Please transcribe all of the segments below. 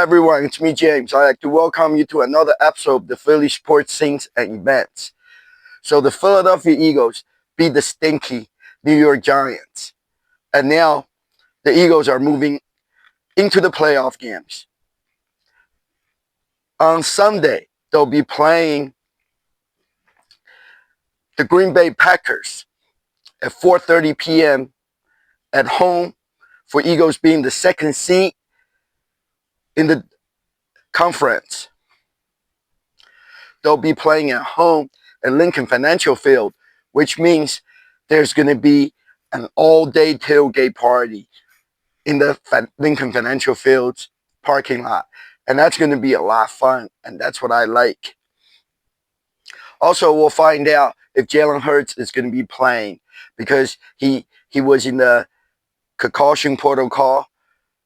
everyone, it's me, James. I'd like to welcome you to another episode of the Philly sports scenes and events. So the Philadelphia Eagles beat the stinky New York Giants. And now the Eagles are moving into the playoff games. On Sunday, they'll be playing the Green Bay Packers at 4:30 p.m. at home, for Eagles being the second seed in the conference. They'll be playing at home at Lincoln Financial Field, which means there's going to be an all-day tailgate party in the Lincoln Financial Field's parking lot. And that's going to be a lot of fun, and that's what I like. Also, we'll find out if Jalen Hurts is going to be playing, because he was in the concussion protocol,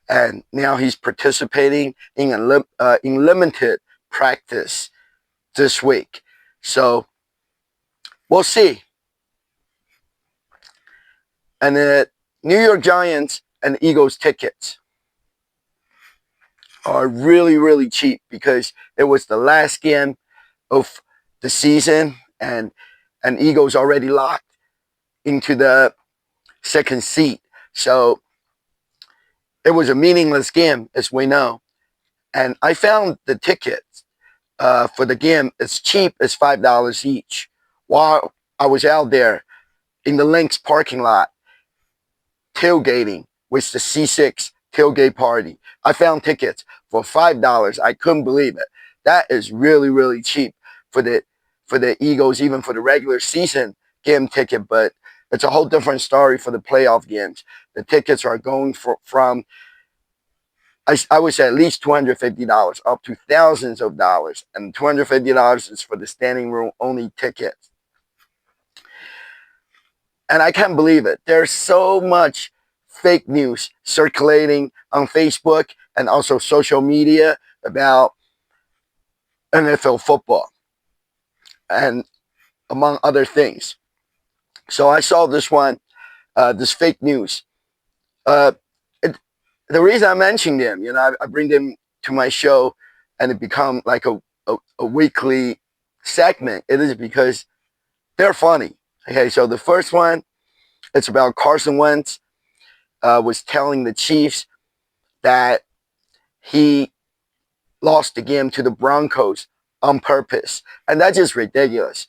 and now he's participating in limited practice this week. So we'll see. And the New York Giants and Eagles tickets are really, really cheap, because it was the last game of the season, and Eagles already locked into the second seed. So it was a meaningless game, as we know. And I found the tickets for the game as cheap as $5 each while I was out there in the Lynx parking lot tailgating with the C6 tailgate party. I found tickets for $5. I couldn't believe it. That is really, really cheap for the Eagles, even for the regular season game ticket. But it's a whole different story for the playoff games. The tickets are going from I would say at least $250 up to thousands of dollars. And $250 is for the standing room only tickets. And I can't believe it. There's so much fake news circulating on Facebook and also social media about NFL football, and among other things. So I saw this one, this fake news. The reason I mention them, I bring them to my show, and it become like a weekly segment. It is because they're funny. Okay, so the first one, it's about Carson Wentz was telling the Chiefs that he lost the game to the Broncos on purpose. And that's just ridiculous,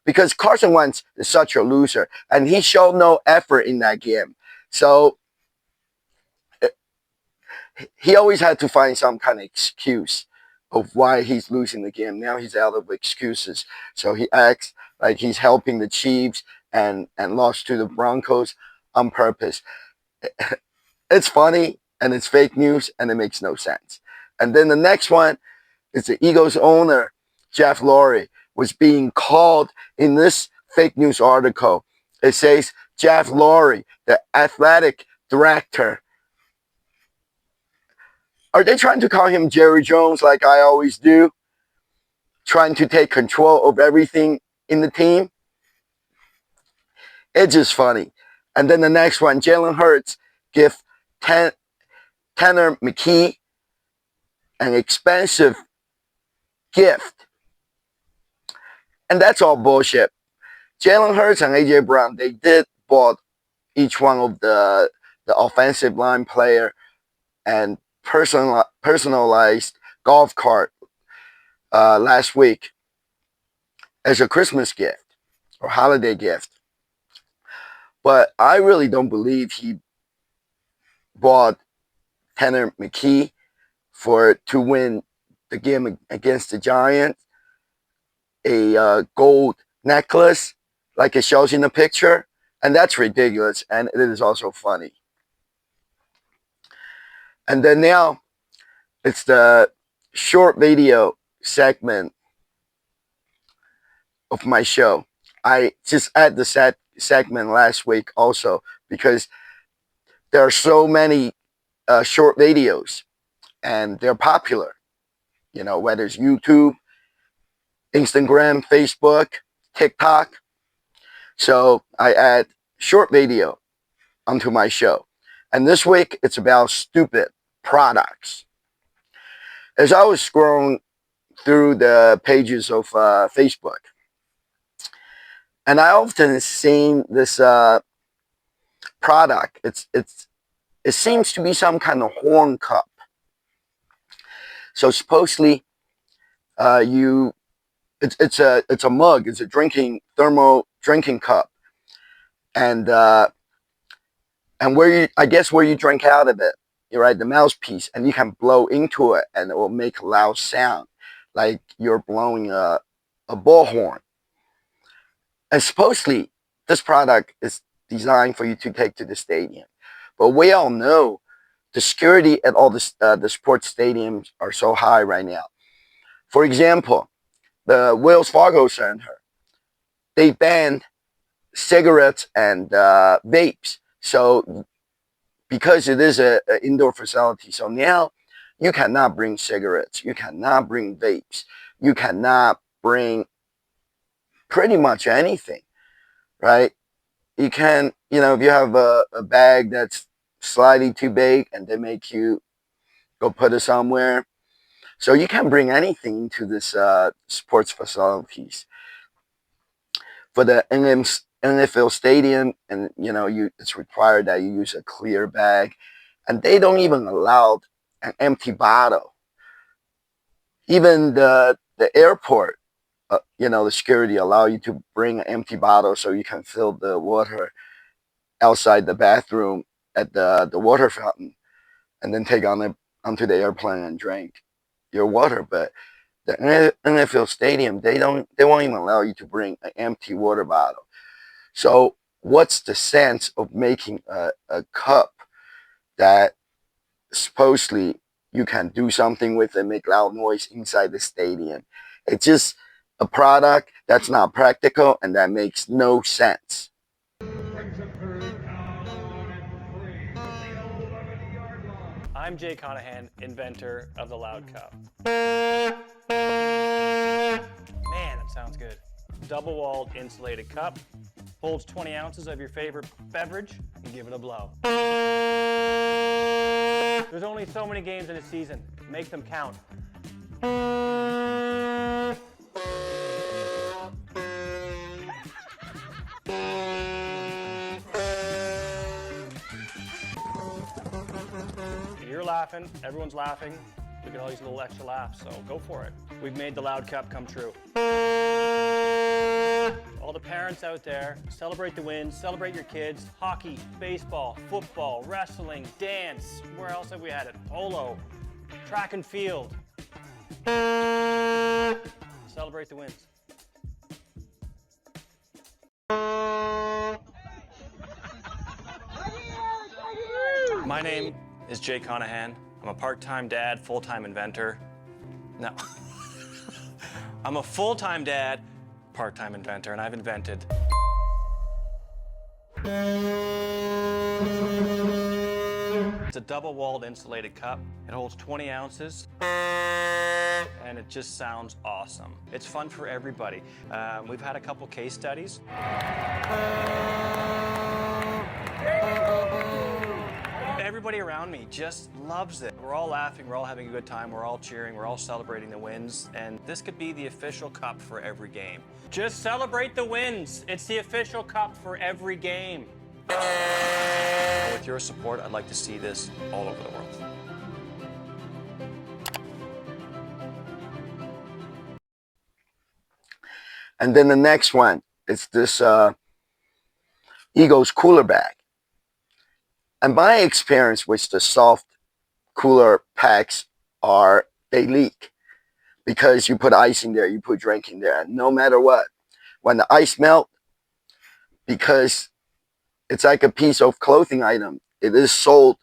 because Carson Wentz is such a loser, and he showed no effort in that game. So he always had to find some kind of excuse of why he's losing the game. Now he's out of excuses. So he acts like he's helping the Chiefs and lost to the Broncos on purpose. It's funny, and it's fake news, and it makes no sense. And then the next one is the Eagles owner, Jeff Lurie, was being called in this fake news article. It says Jeff Lurie, the athletic director. Are they trying to call him Jerry Jones like I always do? Trying to take control of everything in the team? It's just funny. And then the next one, Jalen Hurts give Tanner McKee an expensive gift. And that's all bullshit. Jalen Hurts and A.J. Brown, they did bought each one of the offensive line player and personalized golf cart last week as a Christmas gift or holiday gift. But I really don't believe he bought Tanner McKee to win the game against the Giants a gold necklace like it shows in the picture. And that's ridiculous, and it is also funny. And then now, it's the short video segment of my show. I just added the segment last week also, because there are so many short videos, and they're popular. Whether it's YouTube, Instagram, Facebook, TikTok. So I add short video onto my show. And this week, it's about stupid products. As I was scrolling through the pages of Facebook, and I often seen this product. It seems to be some kind of horn cup. So supposedly, you it's a mug. It's a thermal drinking cup, and where I guess where you drink out of it, you right, the mouthpiece, and you can blow into it, and it will make a loud sound, like you're blowing a bullhorn. And supposedly, this product is designed for you to take to the stadium, but we all know the security at all the sports stadiums are so high right now. For example, the Wells Fargo Center, they banned cigarettes and vapes. So because it is an indoor facility, so now you cannot bring cigarettes, you cannot bring vapes, you cannot bring pretty much anything, right? You can, if you have a bag that's slightly too big and they make you go put it somewhere. So you can bring anything to this sports facilities. For the NFL stadium, and it's required that you use a clear bag, and they don't even allow an empty bottle. Even the airport, the security allow you to bring an empty bottle so you can fill the water outside the bathroom at the water fountain, and then take onto the airplane and drink your water. But the NFL stadium, they won't even allow you to bring an empty water bottle. So what's the sense of making a cup that supposedly you can do something with and make loud noise inside the stadium? It's just a product that's not practical and that makes no sense. I'm Jay Conahan, inventor of the Loud Cup. Man, that sounds good. Double-walled insulated cup, holds 20 ounces of your favorite beverage, and give it a blow. There's only so many games in a season. Make them count. You're laughing, everyone's laughing. We can all use a little extra laugh, so go for it. We've made the Loud Cup come true. All the parents out there, celebrate the wins, celebrate your kids. Hockey, baseball, football, wrestling, dance. Where else have we had it? Polo, track and field. Celebrate the wins. My name is Jay Conahan. I'm a part-time dad, full-time inventor. No. I'm a full-time dad, part-time inventor, and I've invented. It's a double-walled insulated cup. It holds 20 ounces, and it just sounds awesome. It's fun for everybody. We've had a couple case studies. Everybody around me just loves it. We're all laughing, we're all having a good time, we're all cheering, we're all celebrating the wins, and this could be the official cup for every game. Just celebrate the wins. It's the official cup for every game. With your support, I'd like to see this all over the world. And then the next one is this Eagles cooler bag. And my experience with the soft cooler packs they leak because you put ice in there, you put drink in there, and no matter what, when the ice melt, because it's like a piece of clothing item, it is sold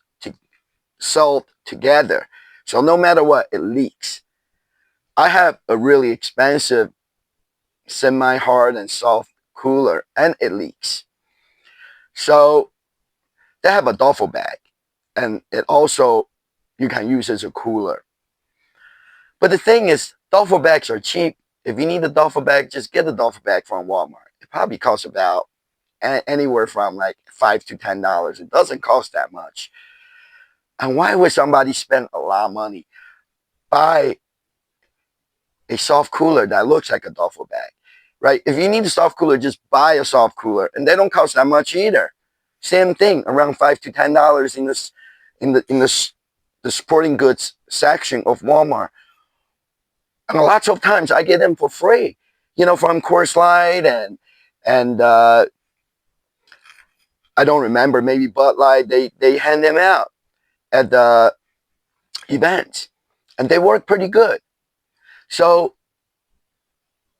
together. So no matter what, it leaks. I have a really expensive semi-hard and soft cooler, and it leaks. So they have a duffel bag, and it also you can use as a cooler. But the thing is, duffel bags are cheap. If you need a duffel bag, just get a duffel bag from Walmart. It probably costs about anywhere from like $5 to $10. It doesn't cost that much. And why would somebody spend a lot of money buy a soft cooler that looks like a duffel bag, right? If you need a soft cooler, just buy a soft cooler, and they don't cost that much either. Same thing, around $5 to $10 in the sporting goods section of Walmart. And lots of times I get them for free, from Coors Light and I don't remember, maybe Bud Light. They hand them out at the events, and they work pretty good. So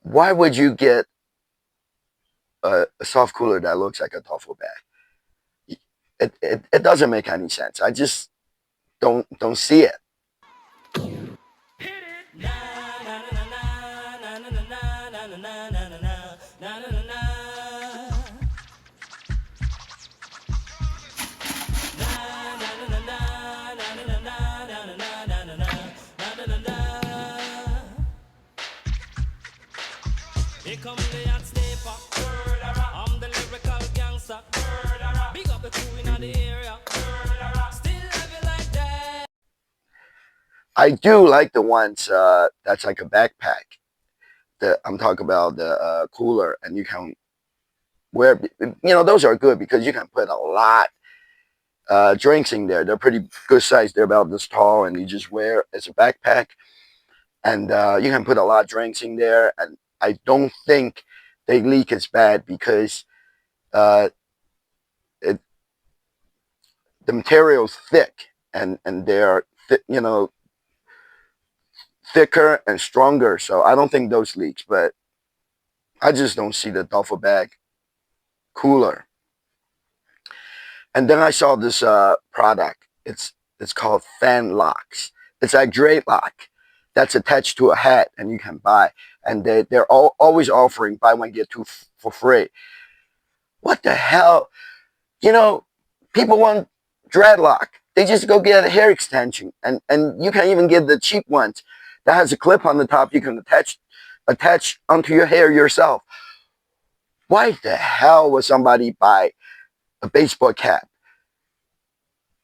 why would you get a soft cooler that looks like a duffel bag? It doesn't make any sense. I just don't see it. Here come the hot stepper. I'm the lyrical gangster. Big up the crew in the area. Still love you like that. I do like the ones that's like a backpack. I'm talking about the cooler, and you can wear. Those are good because you can put a lot drinks in there. They're pretty good size. They're about this tall, and you just wear as a backpack, and you can put a lot of drinks in there. And I don't think they leak as bad because uh, it, the material is thick, and they're thicker and stronger. So I don't think those leaks, but I just don't see the duffel bag cooler. And then I saw this product. It's called fan locks. It's like drape lock that's attached to a hat, and you can buy. And they're always offering buy one get two for free. What the hell? You know, people want dreadlock. They just go get a hair extension, and you can even get the cheap ones that has a clip on the top. You can attach onto your hair yourself. Why the hell would somebody buy a baseball cap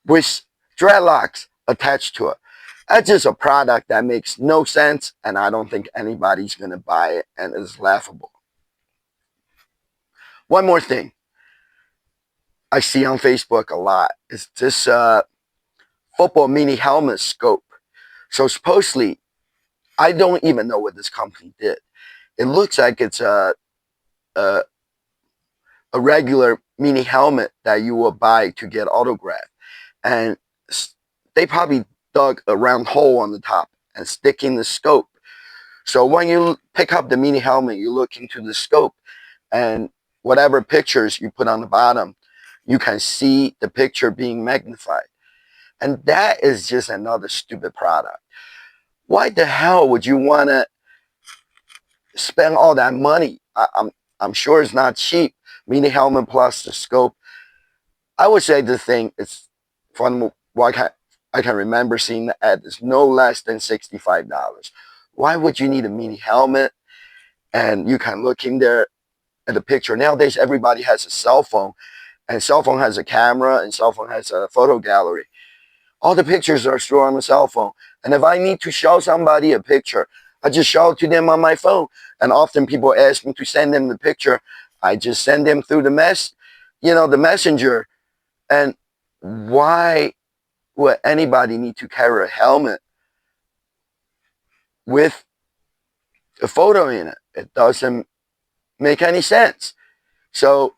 with dreadlocks attached to it? That's just a product that makes no sense, and I don't think anybody's going to buy it, and it's laughable. One more thing I see on Facebook a lot is this football mini helmet scope. So supposedly, I don't even know what this company did. It looks like it's a, a regular mini helmet that you will buy to get autographed. And they probably dug a round hole on the top and stick in the scope. So when you pick up the mini helmet, you look into the scope, and whatever pictures you put on the bottom, you can see the picture being magnified. And that is just another stupid product. Why the hell would you want to spend all that money? I'm sure it's not cheap. Mini helmet plus the scope. I would say the thing is, from what I can remember seeing the ad, is no less than $65. Why would you need a mini helmet? And you can look in there at the picture. Nowadays, everybody has a cell phone, and cell phone has a camera, and cell phone has a photo gallery. All the pictures are stored on the cell phone. And if I need to show somebody a picture, I just show it to them on my phone. And often people ask me to send them the picture. I just send them through the the messenger. And why would anybody need to carry a helmet with a photo in it? It doesn't make any sense. So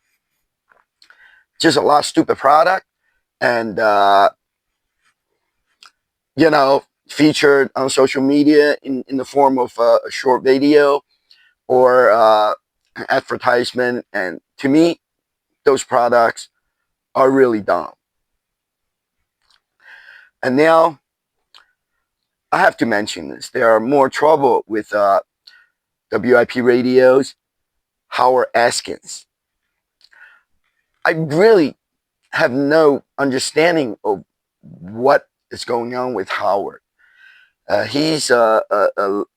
just a lot of stupid product, and featured on social media in the form of a short video or advertisement. And to me, those products are really dumb. And now I have to mention this. There are more trouble with WIP radios. Howard Askins. I really have no understanding of what is going on with Howard. He's a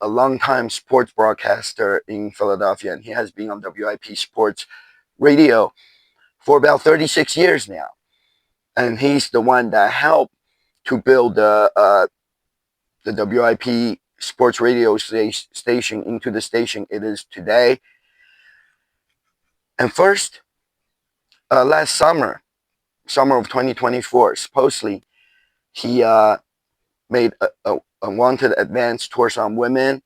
longtime sports broadcaster in Philadelphia, and he has been on WIP Sports Radio for about 36 years now. And he's the one that helped to build the WIP sports radio station into the station it is today. And first, last summer of 2024, supposedly he made a unwanted advance towards some women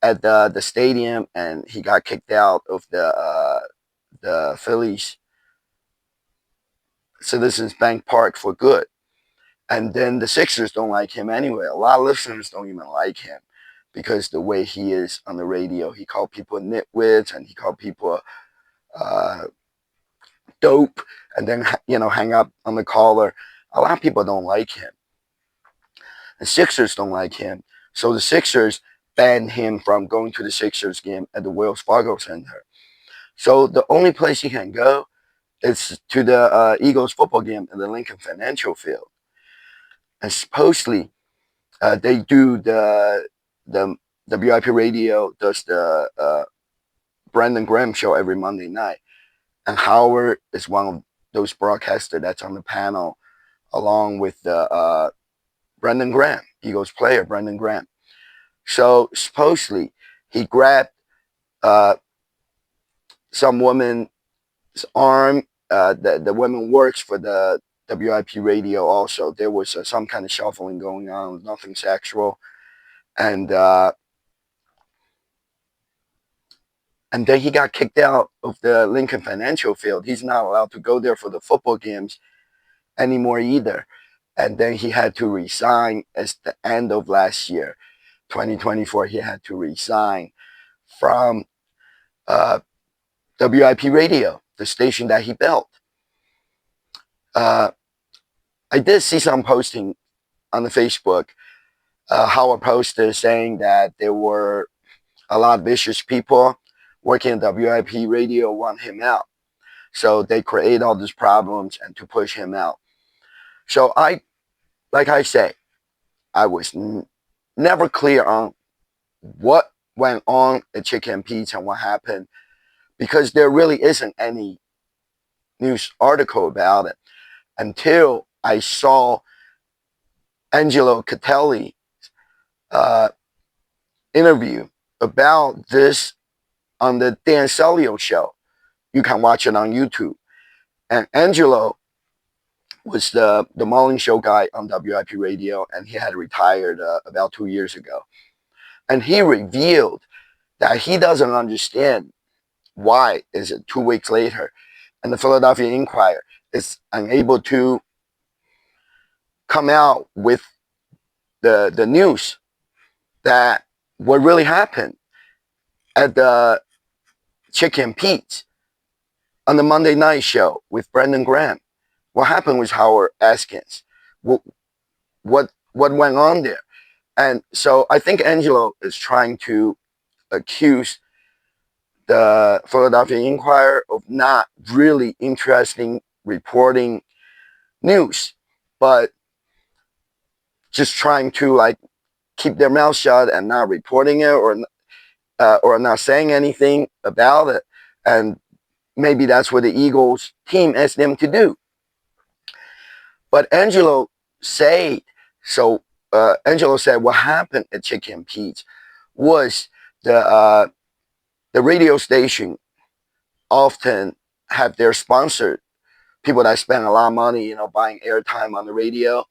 at the stadium, and he got kicked out of the Phillies Citizens Bank Park for good. And then the Sixers don't like him anyway. A lot of listeners don't even like him because the way he is on the radio, he called people nitwits and he called people uh, dope, and then hang up on the caller. A lot of people don't like him. The Sixers don't like him, so the Sixers banned him from going to the Sixers game at the Wells Fargo Center. So the only place he can go is to the Eagles football game at the Lincoln Financial Field. And supposedly they do the WIP radio does the Brandon Graham show every Monday night, and Howard is one of those broadcasters that's on the panel, along with the Brandon Graham, Eagles player Brandon Graham. So supposedly he grabbed some woman's arm. The woman works for the WIP radio also. There was some kind of shuffling going on, nothing sexual. And then he got kicked out of the Lincoln Financial Field. He's not allowed to go there for the football games anymore either. And then he had to resign at the end of last year, 2024. He had to resign from WIP Radio, the station that he built. I did see some posting on the Facebook. Howard posted saying that there were a lot of vicious people working at WIP Radio want him out. So they create all these problems and to push him out. So like I say, I was never clear on what went on at Chicken Pete's and what happened, because there really isn't any news article about it until I saw Angelo Catelli's interview about this on the Dan Celio show. You can watch it on YouTube. And Angelo was the morning show guy on WIP Radio, and he had retired about 2 years ago. And he revealed that he doesn't understand why is it 2 weeks later and the Philadelphia Inquirer is unable to come out with the news that what really happened at the Chicken Pete's on the Monday night show with Brandon Graham. What happened with Howard Askins? What went on there? And so I think Angelo is trying to accuse the Philadelphia Inquirer of not really interesting reporting news, but just trying to like keep their mouth shut and not reporting it or not saying anything about it. And maybe that's what the Eagles team asked them to do. But Angelo said, Angelo said what happened at Chicken Pete's was the radio station often have their sponsored people that spend a lot of money, buying airtime on the radio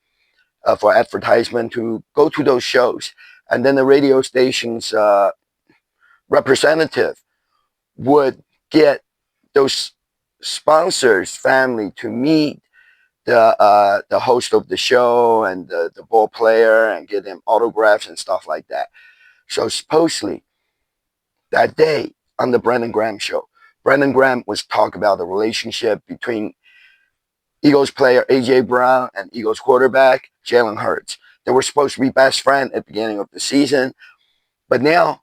for advertisement to go to those shows. And then the radio station's representative would get those sponsors' family to meet the host of the show and the ball player and get them autographs and stuff like that. So supposedly that day on the Brandon Graham show, Brandon Graham was talking about the relationship between Eagles player A.J. Brown and Eagles quarterback Jalen Hurts. They were supposed to be best friends at the beginning of the season. But now,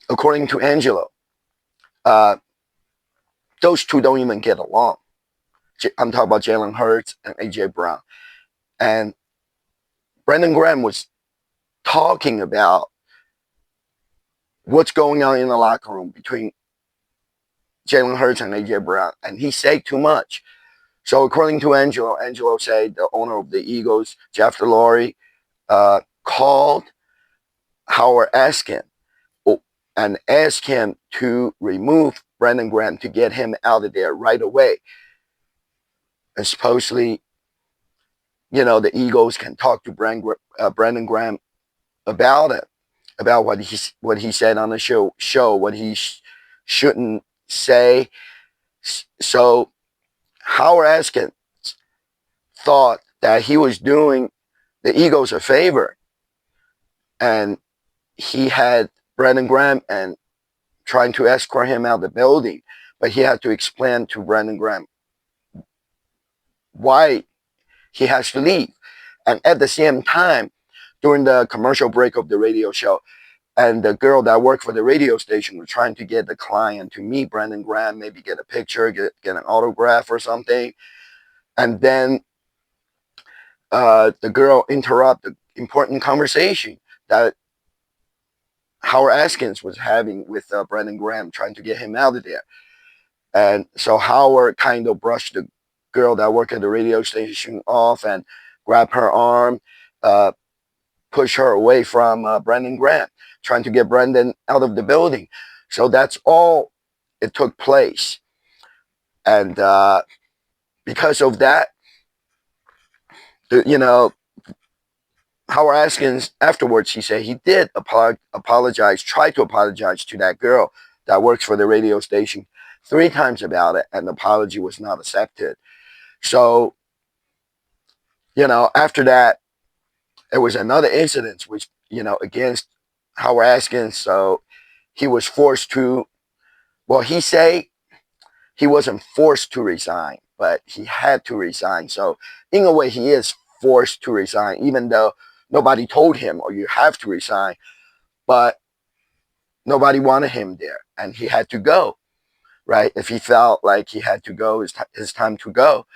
according to Angelo, those two don't even get along. I'm talking about Jalen Hurts and A.J. Brown. And Brandon Graham was talking about what's going on in the locker room between Jalen Hurts and A.J. Brown. And he said too much. So according to Angelo said the owner of the Eagles, Jeff DeLaury, called Howard Askin and asked him to remove Brandon Graham to get him out of there right away. And supposedly, the Eagles can talk to Brandon Graham about it, about what he said on the show, what he shouldn't say. So Howard Askin thought that he was doing the Eagles a favor, and he had Brandon Graham and trying to escort him out of the building, but he had to explain to Brandon Graham why he has to leave. And at the same time, during the commercial break of the radio show, and the girl that worked for the radio station was trying to get the client to meet Brandon Graham, maybe get a picture, get an autograph or something. And then the girl interrupted the important conversation that Howard Askins was having with Brandon Graham, trying to get him out of there. And so Howard kind of brushed the girl that worked at the radio station off and grabbed her arm, push her away from Brandon Graham, trying to get Brandon out of the building. So that's all it took place. And because of that, Howard Askins afterwards, he said he did apologize, try to apologize to that girl that works for the radio station 3 times about it, and the apology was not accepted. So, after that, there was another incident which, against Howard Askins. So he was forced to, well, he say he wasn't forced to resign, but he had to resign. So in a way, he is forced to resign, even though nobody told him, or you have to resign, but nobody wanted him there, and he had to go, right? If he felt like he had to go, his time to go,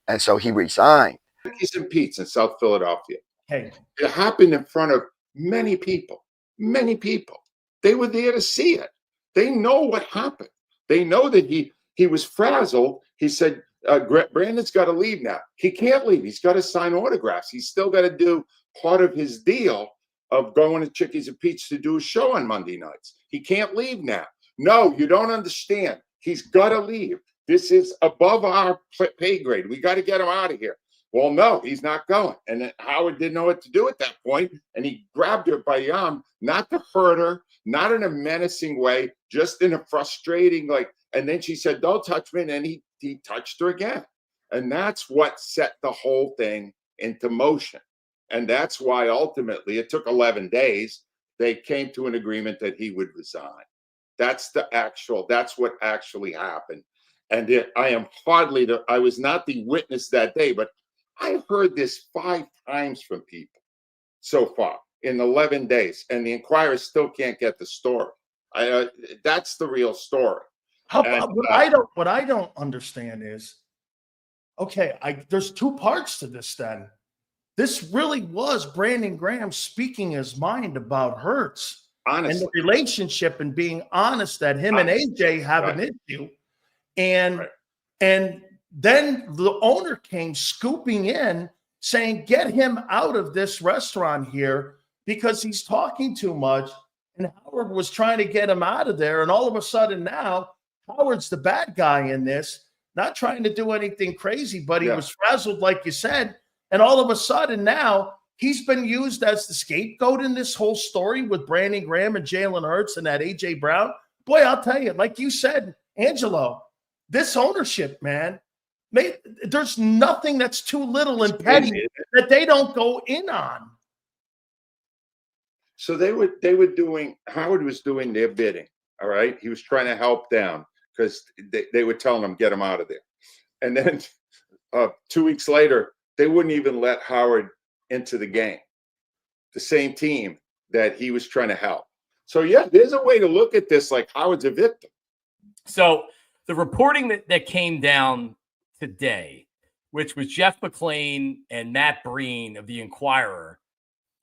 and so he resigned. Cookies and Pete's in South Philadelphia. Hey, It happened in front of many people. Many people. They were there to see it. They know what happened. They know that he was frazzled. He said, Brandon's got to leave now. He can't leave. He's got to sign autographs. He's still got to do part of his deal of going to Chickies and Pete's to do a show on Monday nights. He can't leave now. No, you don't understand. He's got to leave. This is above our pay grade. We got to get him out of here. Well, no, he's not going. And then Howard didn't know what to do at that point, and he grabbed her by the arm, not to hurt her, not in a menacing way, just in a frustrating, and then she said, don't touch me, and then he touched her again. And that's what set the whole thing into motion. And that's why ultimately it took 11 days. They came to an agreement that he would resign. That's what actually happened. And I was not the witness that day, but I heard this 5 times from people so far in 11 days, and the Inquirer still can't get the story. That's the real story. What I don't understand is, okay, there's 2 parts to this then. This really was Brandon Graham speaking his mind about Hurts. Honestly. And the relationship, and being honest that him and AJ have an issue. And then the owner came scooping in saying, get him out of this restaurant here because he's talking too much. And Howard was trying to get him out of there. And all of a sudden now, Howard's the bad guy in this, not trying to do anything crazy, but he was frazzled, like you said. And all of a sudden now, he's been used as the scapegoat in this whole story with Brandon Graham and Jalen Hurts and that A.J. Brown. Boy, I'll tell you, like you said, Angelo, this ownership, man, there's nothing that's too little and petty that they don't go in on. So Howard was doing their bidding, all right? He was trying to help them because they were telling him, get him out of there. And then 2 weeks later, they wouldn't even let Howard into the game, the same team that he was trying to help. So, yeah, there's a way to look at this like Howard's a victim. So the reporting that came down today, which was Jeff McClain and Matt Breen of the Inquirer,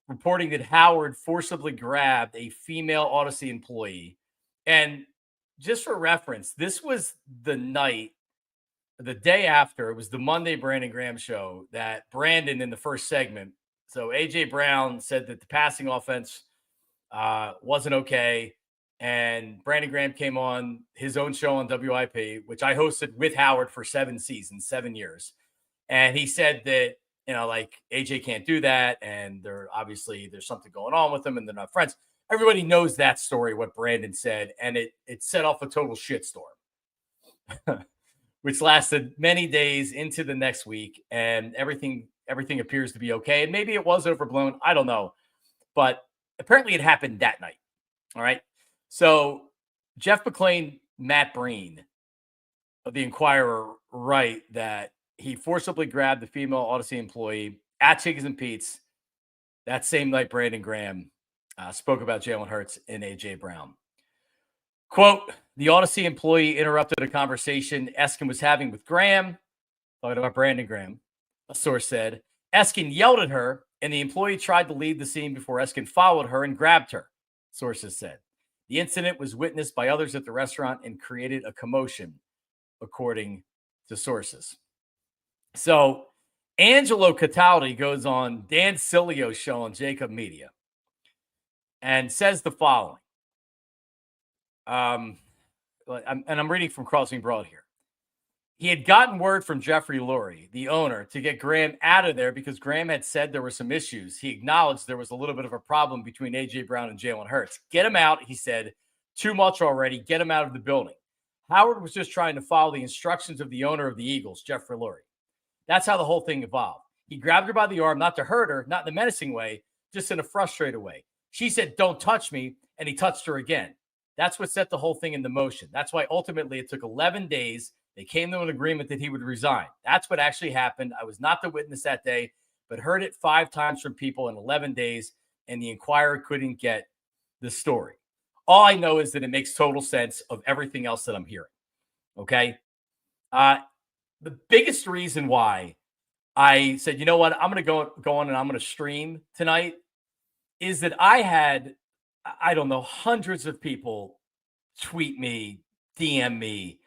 reporting that Howard forcibly grabbed a female Odyssey employee. And just for reference, this was the day after, it was the Monday Brandon Graham show, that Brandon in the first segment So AJ Brown said that the passing offense wasn't okay. And Brandon Graham came on his own show on WIP, which I hosted with Howard for 7 seasons, 7 years. And he said that, like AJ can't do that. And there's something going on with them and they're not friends. Everybody knows that story, what Brandon said. And it set off a total shitstorm, which lasted many days into the next week. And everything appears to be okay. And maybe it was overblown. I don't know. But apparently it happened that night. All right. So Jeff McClain, Matt Breen of the Inquirer write that he forcibly grabbed the female Odyssey employee at Chickens and Pete's that same night. Brandon Graham spoke about Jalen Hurts and AJ Brown. Quote, the Odyssey employee interrupted a conversation Eskin was having with Graham, talking about Brandon Graham, a source said. Eskin yelled at her, and the employee tried to leave the scene before Eskin followed her and grabbed her, sources said. The incident was witnessed by others at the restaurant and created a commotion, according to sources. So Angelo Cataldi goes on Dan Silio's show on Jacob Media and says the following. I'm reading from Crossing Broad here. He had gotten word from Jeffrey Lurie, the owner, to get Graham out of there because Graham had said there were some issues. He acknowledged there was a little bit of a problem between A.J. Brown and Jalen Hurts. Get him out, he said. Too much already. Get him out of the building. Howard was just trying to follow the instructions of the owner of the Eagles, Jeffrey Lurie. That's how the whole thing evolved. He grabbed her by the arm, not to hurt her, not in a menacing way, just in a frustrated way. She said, don't touch me, and he touched her again. That's what set the whole thing into motion. That's why ultimately it took 11 days. They came to an agreement that he would resign. That's what actually happened. I was not the witness that day, but heard it 5 times from people in 11 days, and the Inquirer couldn't get the story. All I know is that it makes total sense of everything else that I'm hearing. Okay? The biggest reason why I said, you know what, I'm going to go on and I'm going to stream tonight is that I had, I don't know, hundreds of people tweet me, DM me,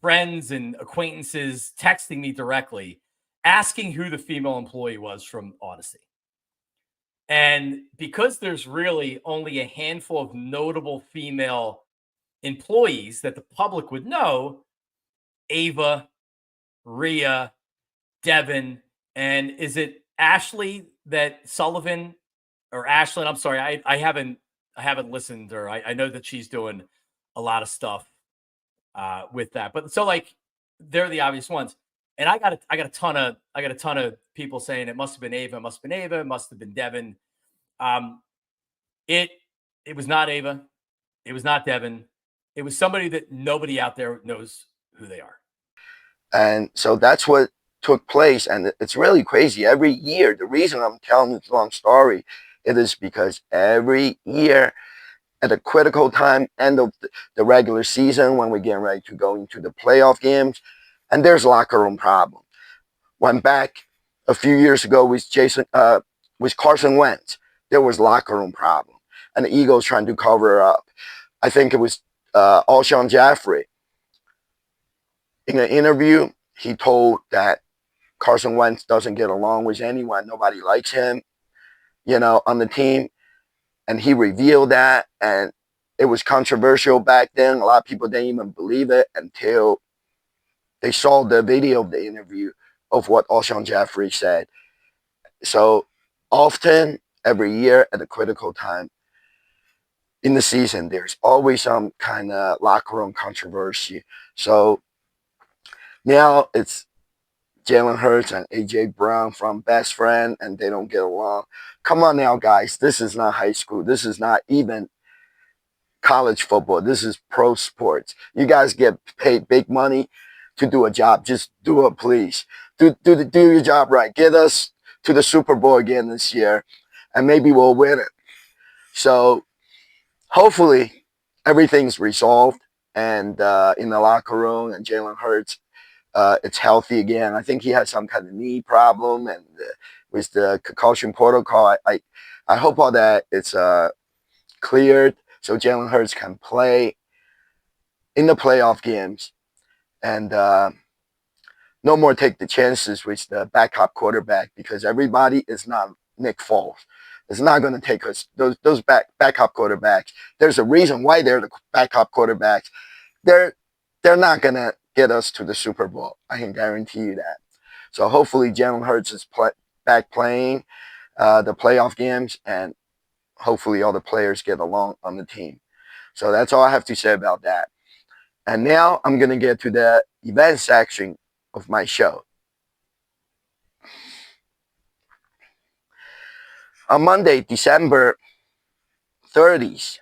friends and acquaintances texting me directly, asking who the female employee was from Odyssey. And because there's really only a handful of notable female employees that the public would know, Ava, Rhea, Devin, and is it Ashley that Sullivan or Ashlyn? I'm sorry, I haven't listened, or I know that she's doing a lot of stuff with that. But so like they're the obvious ones. And I got a ton of people saying it must have been Ava, it must have been Devin. It was not Ava, it was not Devin. It was somebody that nobody out there knows who they are. And so that's what took place. And it's really crazy. Every year, the reason I'm telling this long story, it is because every year at a critical time, end of the regular season, when we're getting ready to go into the playoff games, and there's locker room problem. Went back a few years ago with Carson Wentz. There was locker room problem, and the Eagles trying to cover up. I think it was Alshon Jeffrey. In an interview, he told that Carson Wentz doesn't get along with anyone. Nobody likes him, on the team. And he revealed that, and it was controversial back then. A lot of people didn't even believe it until they saw the video of the interview of what Alshon Jeffrey said. So often, every year at a critical time in the season, there's always some kind of locker room controversy. So now it's Jalen Hurts and A.J. Brown from best friend, and they don't get along. Come on now, guys. This is not high school. This is not even college football. This is pro sports. You guys get paid big money to do a job. Just do it, please. Do your job right. Get us to the Super Bowl again this year, and maybe we'll win it. So hopefully everything's resolved, and in the locker room, and Jalen Hurts, it's healthy again. I think he had some kind of knee problem, and with the concussion protocol, I hope all that it's cleared so Jalen Hurts can play in the playoff games, and no more take the chances with the backup quarterback, because everybody is not Nick Foles. It's not going to take us those backup quarterbacks. There's a reason why they're the backup quarterbacks. They're not going to get us to the Super Bowl. I can guarantee you that. So hopefully Jalen Hurts is back playing the playoff games, and hopefully all the players get along on the team. So that's all I have to say about that. And now I'm going to get to the event section of my show. On Monday, December 30th,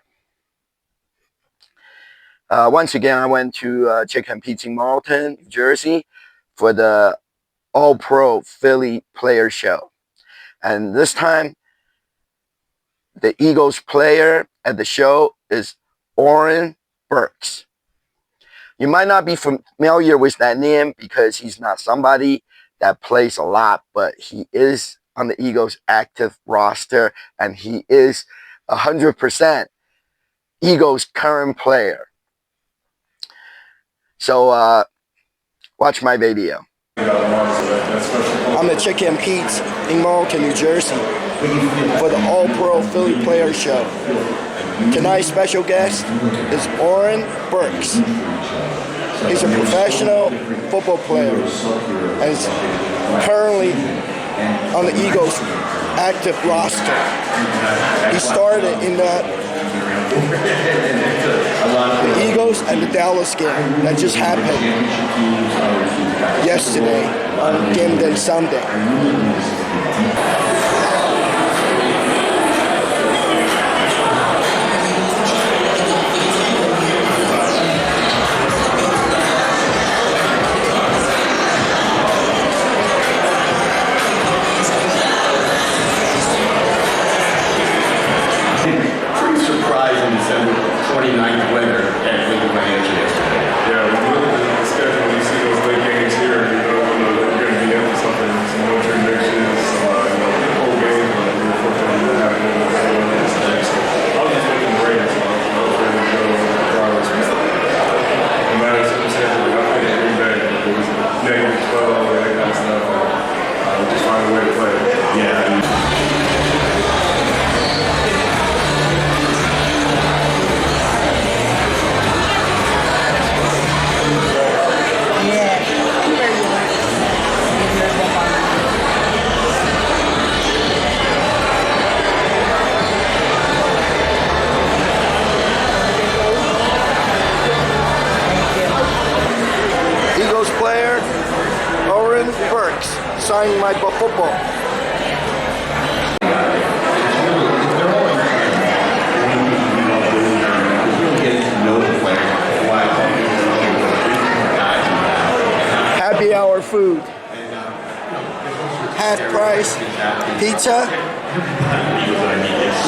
once again, I went to Chicken Pizza in Marlton, New Jersey for the All-Pro Philly Player Show. And this time, the Eagles player at the show is Oren Burks. You might not be familiar with that name because he's not somebody that plays a lot, but he is on the Eagles active roster, and he is 100% Eagles current player. So watch my video. I'm at Chicken Pete's in Marlton, New Jersey for the All-Pro Philly Player Show. Tonight's special guest is Oren Burks. He's a professional football player and is currently on the Eagles active roster. He started in the Eagles and the Dallas game that just happened yesterday on game day Sunday. Signing my football. Happy hour food. Half price pizza,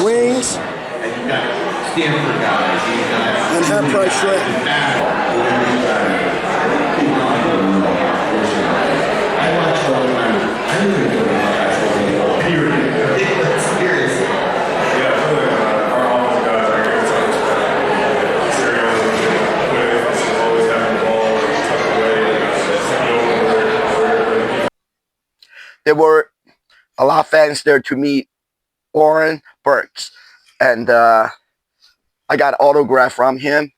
wings, and half price shrimp. There were a lot of fans there to meet Oren Burks, and I got an autograph from him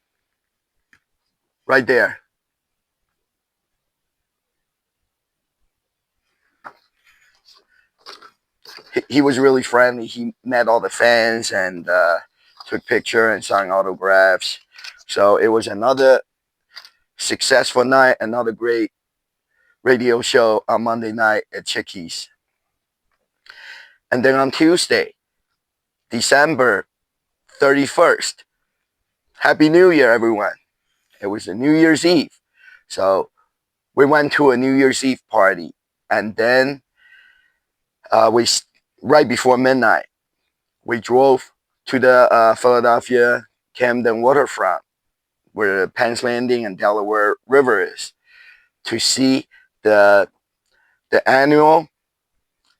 right there. He was really friendly. He met all the fans and took pictures and signed autographs. So it was another successful night, another great radio show on Monday night at Chickies. And then on Tuesday, December 31st, Happy New Year, everyone. It was a New Year's Eve. So we went to a New Year's Eve party. And then right before midnight, we drove to the Philadelphia Camden waterfront, where the Penn's Landing and Delaware River is, to see the annual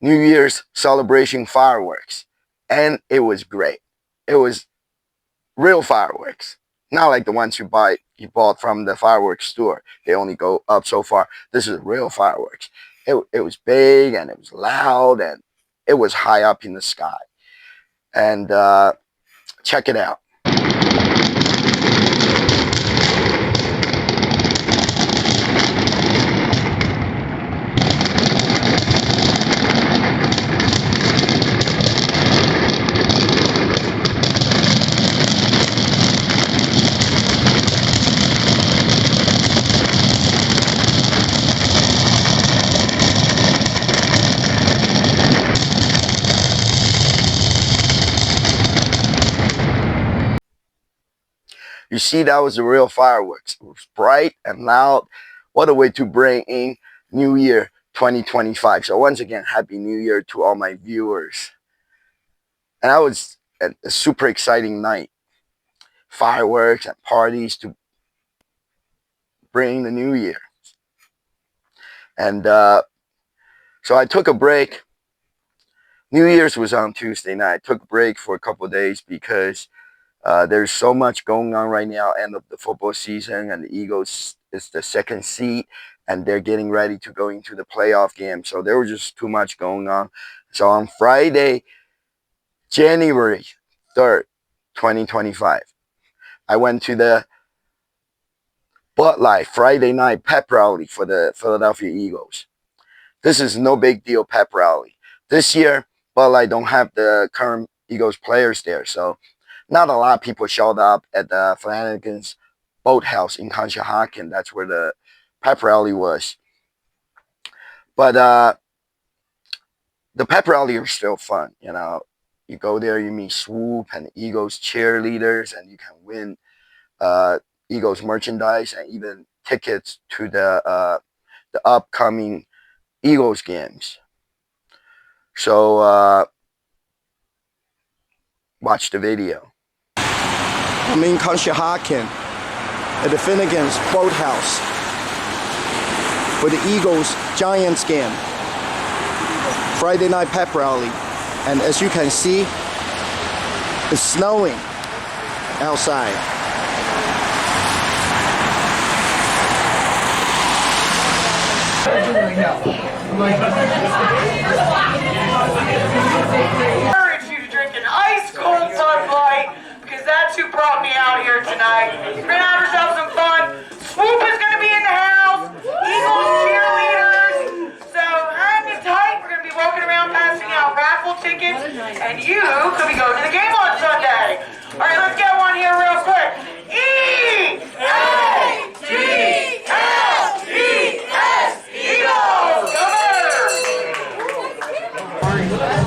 New Year's celebration fireworks. And it was great. It was real fireworks, not like the ones you bought from the fireworks store. They only go up so far. This is real fireworks. It was big and it was loud, and it was high up in the sky. And check it out. You see, that was the real fireworks. It was bright and loud. What a way to bring in New Year 2025. So once again, Happy New Year to all my viewers. And that was a super exciting night. Fireworks and parties to bring the New Year. And so I took a break. New Year's was on Tuesday night. I took a break for a couple of days because there's so much going on right now, end of the football season, and the Eagles is the second seed, and they're getting ready to go into the playoff game. So there was just too much going on. So on Friday, January 3rd, 2025, I went to the Bud Light Friday night pep rally for the Philadelphia Eagles. This is no big deal pep rally. This year, Bud Light don't have the current Eagles players there, so not a lot of people showed up at the Flanagan's Boathouse in Conshohocken. That's where the pep rally was. But the pep rally is still fun, you know. You go there, you meet Swoop and Eagles cheerleaders, and you can win Eagles merchandise and even tickets to the upcoming Eagles games. So watch the video. I'm in Conshohocken at the Finnegan's Boathouse for the Eagles Giants game. Friday night pep rally. And as you can see, it's snowing outside. Encourage you to drink an ice cold Bud Light, because that's who brought me out here tonight. We're gonna have ourselves some fun. Swoop is gonna be in the house. Eagles cheerleaders. So hang it tight. We're gonna be walking around passing out raffle tickets, and you could be going to the game on Sunday. All right, let's get one here real quick. E-A-G-L-E-S, Eagles. Come here.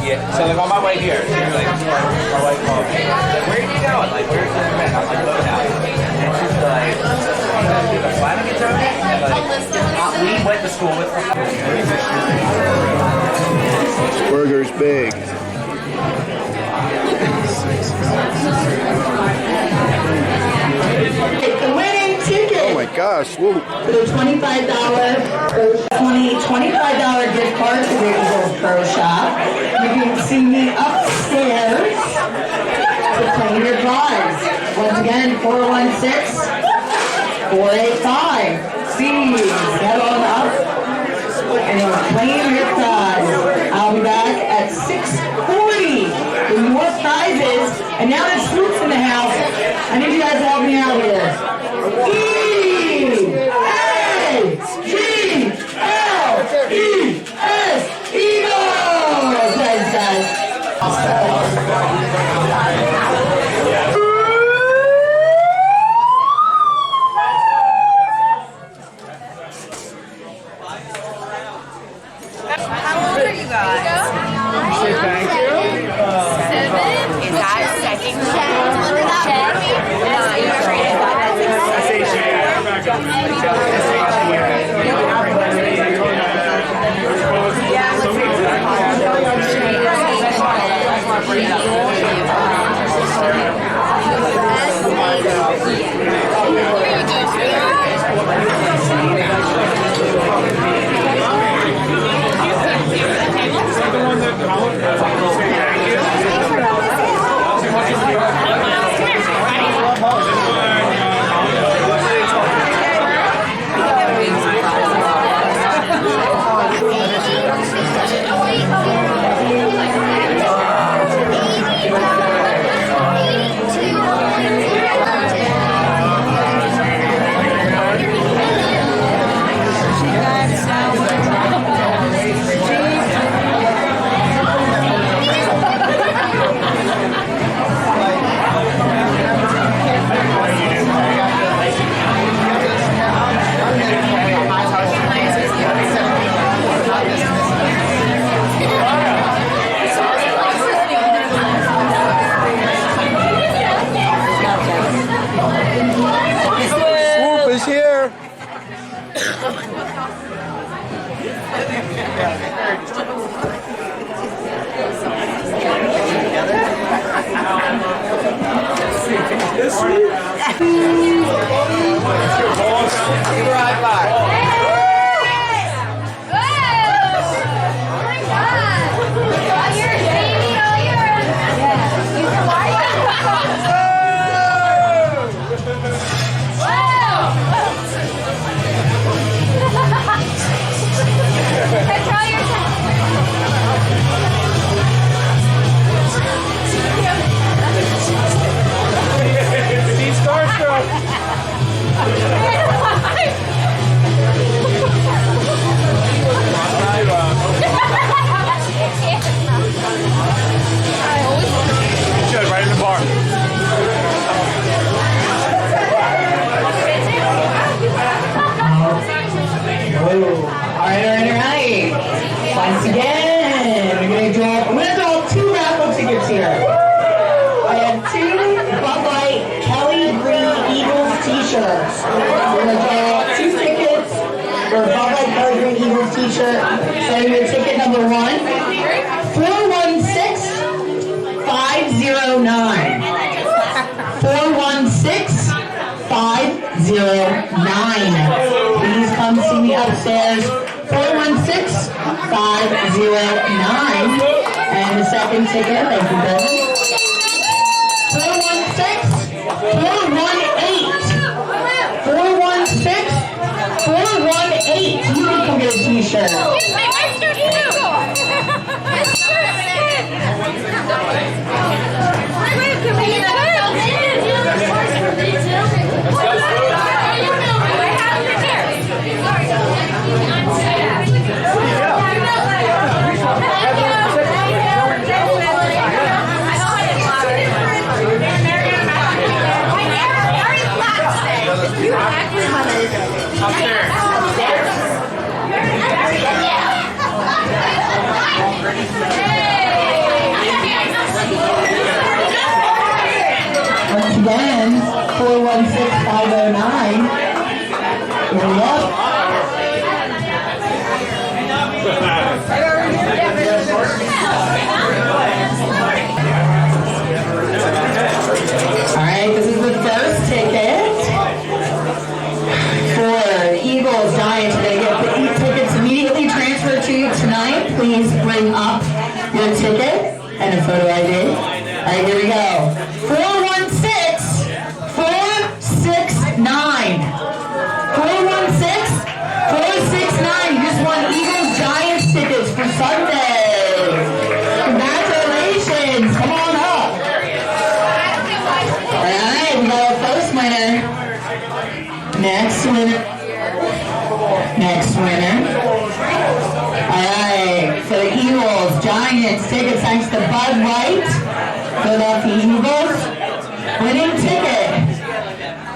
Yeah, so like on my way here, like my wife called me. Like, where are you going? Like, where's the event? I'm like, Boathouse. And she's like, you guys do the Flanagan tournament? Like, we went to school with them. This burger's big. The winning ticket. Oh my gosh, whoa. For the $25 gift card to the Eagles Pro Shop. You can see me upstairs to claim your prize. Once again, 416-485. Please get on up and you'll claim your prize. I'll be back at 6:40 with more prizes. And now that Swoop's in the house, I need you guys to help me out here. E-A-G-L-E-S, Eagles! Thanks, guys. How old are you guys? Say thank you. 7. Is that second check? Check. He's here. Once again, I'm gonna draw 2 raffle tickets here. I have 2 Bud Light Kelly Green Eagles t-shirts. We're gonna draw 2 tickets for Bud Light Kelly Green Eagles t-shirt. So your ticket number 1, 416-509. 416-509. Please come see me upstairs. 416-509. And the second ticket, thank you, Bill. 416-418. You can come get a t-shirt. Once again, 416-509. Hurry up. Alright, this is the first ticket for the Eagles Giants. They get the tickets immediately transferred to you tonight. Please bring up your ticket and a photo ID. Alright, here we go. 416-469. 416-469. You just won Eagles Giants tickets for Sunday. Congratulations. Come on up. Alright, we got our first winner. Next winner. Next winner. Alright, for the Eagles Giants tickets, thanks to Bud Light. Philadelphia Eagles. Winning ticket.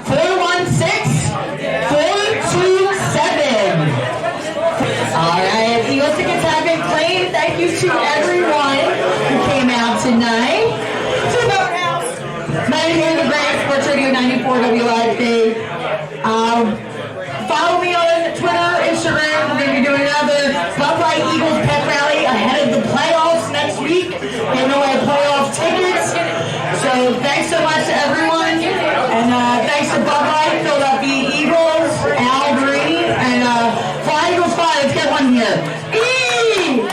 416-427. Alright, Eagle tickets have been claimed. Thank you to everyone who came out tonight. To the Boathouse. 94 The Grand Sports Radio 94 WIP. Follow me on Twitter, Instagram. We're going to be doing another Bud Light Eagles pep rally ahead of the playoffs next week. Giving away playoff tickets. So thanks so much to everyone. And thanks to Bud Light, Philadelphia Eagles, Al Green, and Fly Eagles Fly. Let's get one here. E-A-G-L-E-S,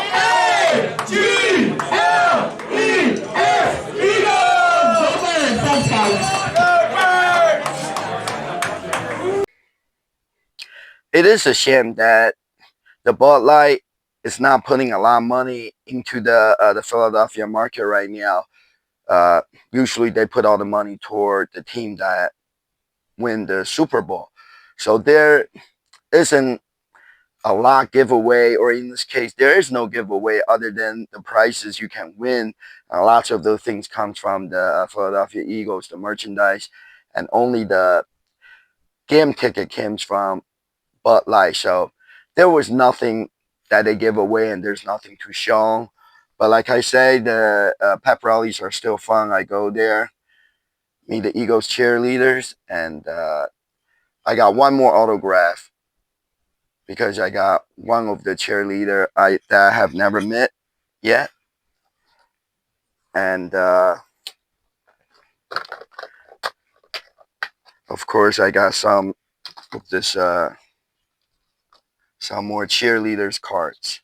Eagles! Go Birds! Thanks, guys. It is a shame that the Bud Light is not putting a lot of money into the Philadelphia market right now. Usually they put all the money toward the team that win the Super Bowl. So there isn't a lot giveaway, or in this case, there is no giveaway other than the prizes you can win. Lots of those things comes from the Philadelphia Eagles, the merchandise, and only the game ticket comes from Bud Light. So there was nothing that they give away, and there's nothing to show. But like I say, the pep rallies are still fun. I go there, meet the Eagles cheerleaders, and I got one more autograph because I got one of the cheerleader that I have never met yet. And of course, I got some of this, some more cheerleaders cards.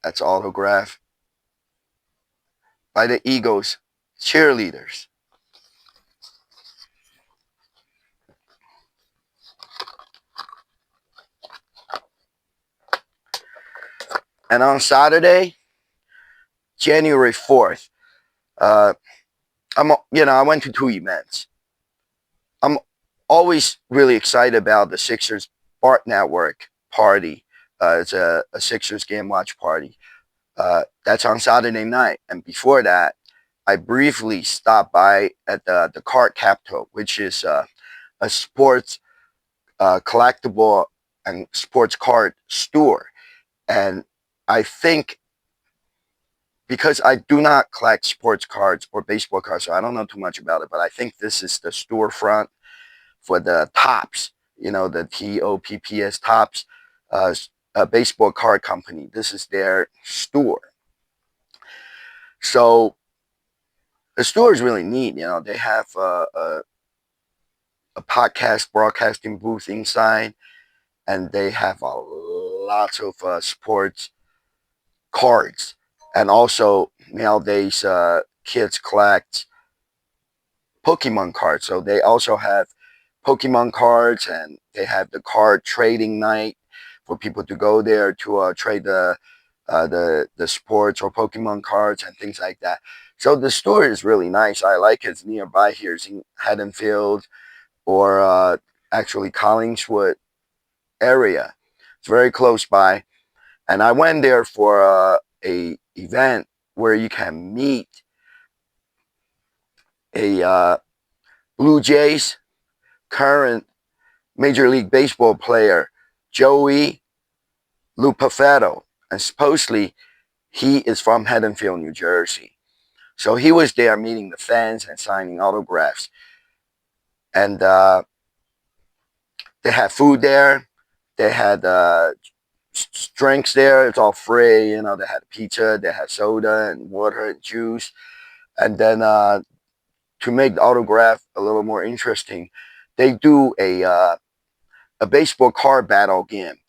That's autographed by the Eagles cheerleaders. And on Saturday, January 4th, I went to 2 events. I'm always really excited about the Sixers Bart Network party. It's a Sixers game watch party. That's on Saturday night. And before that, I briefly stopped by at the Card Capital, which is a sports collectible and sports card store. And I think because I do not collect sports cards or baseball cards, so I don't know too much about it, but I think this is the storefront for the Topps, the TOPPS Topps baseball card company. This is their store. So the store is really neat. They have a podcast broadcasting booth inside, and they have lots of sports cards. And also nowadays, kids collect Pokemon cards. So they also have Pokemon cards, and they have the card trading night for people to go there to trade the sports or Pokemon cards and things like that. So the store is really nice. I like it. It's nearby here. It's in Haddonfield or actually Collingswood area. It's very close by. And I went there for a event where you can meet a Blue Jays current Major League Baseball player, Joey Lupafetto. And supposedly he is from Haddonfield, New Jersey. So he was there meeting the fans and signing autographs. And they had food there. They had drinks there. It's all free. They had pizza, they had soda and water and juice. And then to make the autograph a little more interesting, they do a baseball card battle game.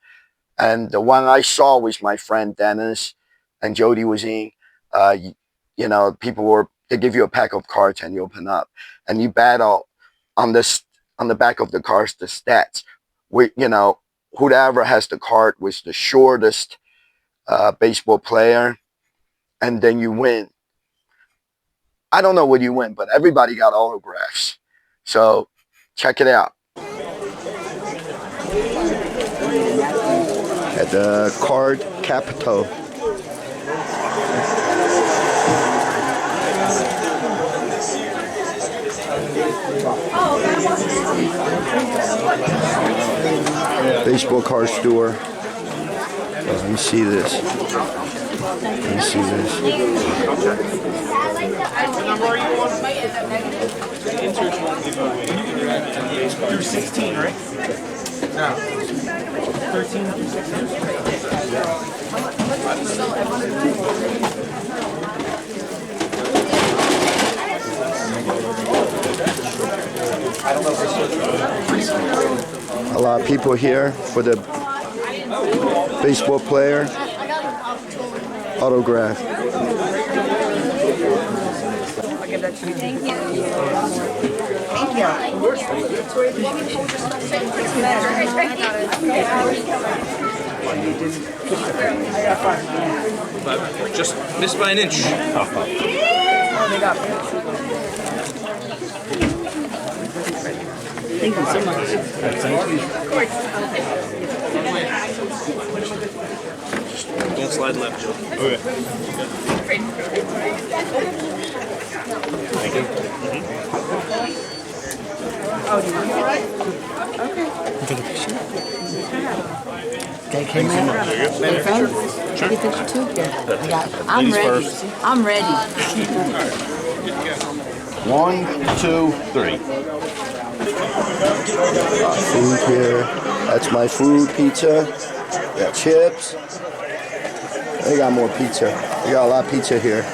And the one I saw was my friend Dennis and Jody was in. They give you a pack of cards and you open up and you battle on the back of the cards, the stats. Whoever has the card was the shortest baseball player, and then you win. I don't know what you win, but everybody got autographs. So check it out. At the Card Capital. Baseball card store. Let me see this. What number are you on? The interns won't give you away. You're 16, right? No. 13 through 16. A lot of people here for the baseball player autograph. Thank you. Just missed by an inch. Thank you so much. Don't slide left, Joe. Okay. Thank you. Oh, do you want it? Okay. Take a picture. Take him out. Your friend? Take a picture too? Yeah. I'm ready. I'm ready. 1, 2, 3. Food here. That's my food, pizza. Got chips. They got more pizza. They got a lot of pizza here.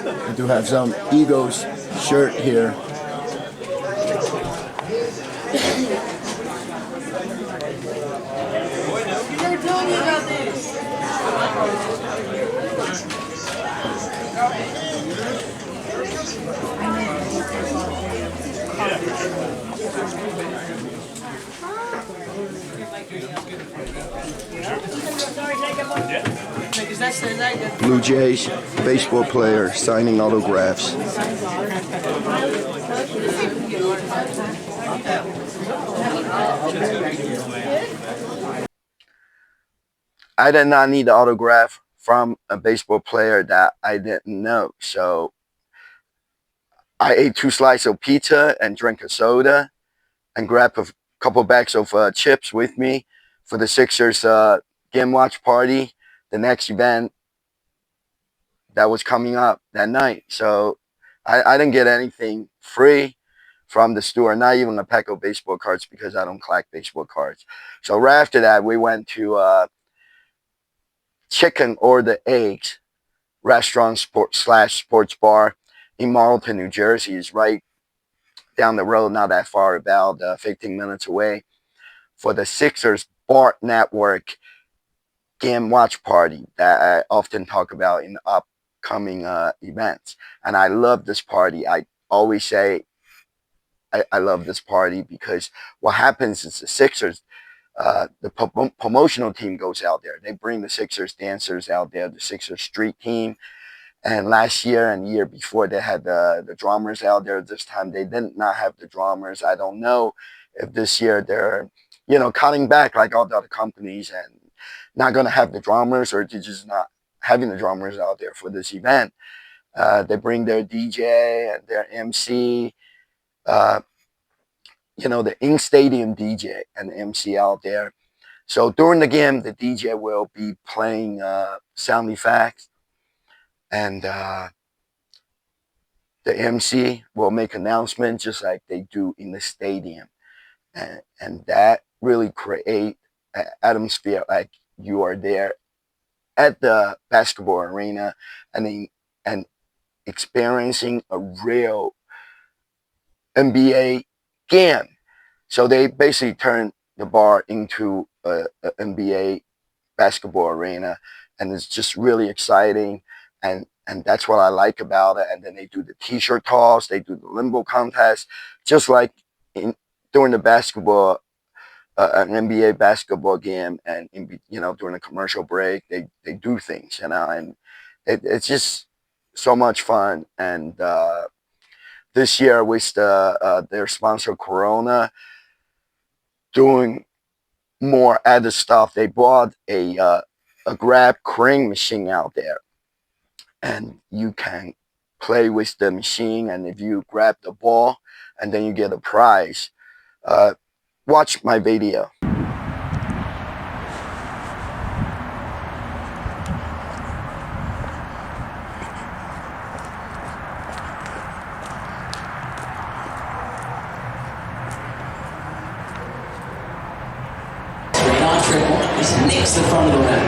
I do have some Eagles shirt here. Blue Jays baseball player signing autographs. I did not need the autograph from a baseball player that I didn't know. So I ate 2 slices of pizza and drank a soda and grabbed a couple bags of chips with me for the Sixers game watch party, the next event that was coming up that night. So I didn't get anything free from the store, not even a pack of baseball cards because I don't collect baseball cards. So right after that, we went to Chicken or the Eggs restaurant sports bar in Marlton, New Jersey. Is right down the road, not that far, about 15 minutes away, for the Sixers Bart Network game watch party that I often talk about in the upcoming events. And I love this party. I always say I love this party because what happens is the Sixers, the promotional team goes out there. They bring the Sixers dancers out there, the Sixers street team. And last year and the year before, they had the drummers out there. This time, they did not have the drummers. I don't know if this year they're, cutting back like all the other companies and not going to have the drummers, or they're just not having the drummers out there for this event. They bring their DJ and their MC, the in-stadium DJ and MC out there. So during the game, the DJ will be playing sound effects, and the MC will make announcements just like they do in the stadium. And that really create an atmosphere like you are there at the basketball arena and experiencing a real NBA game. So they basically turn the bar into a NBA basketball arena, and it's just really exciting. And that's what I like about it. And then they do the t-shirt toss, they do the limbo contest, just like during the basketball, an NBA basketball game, and during a commercial break, they do things, and it's just so much fun. And this year with their sponsor Corona doing more added stuff, they brought a grab crane machine out there, and you can play with the machine, and if you grab the ball and then you get a prize. Watch my video. Just nicks the front of the rim.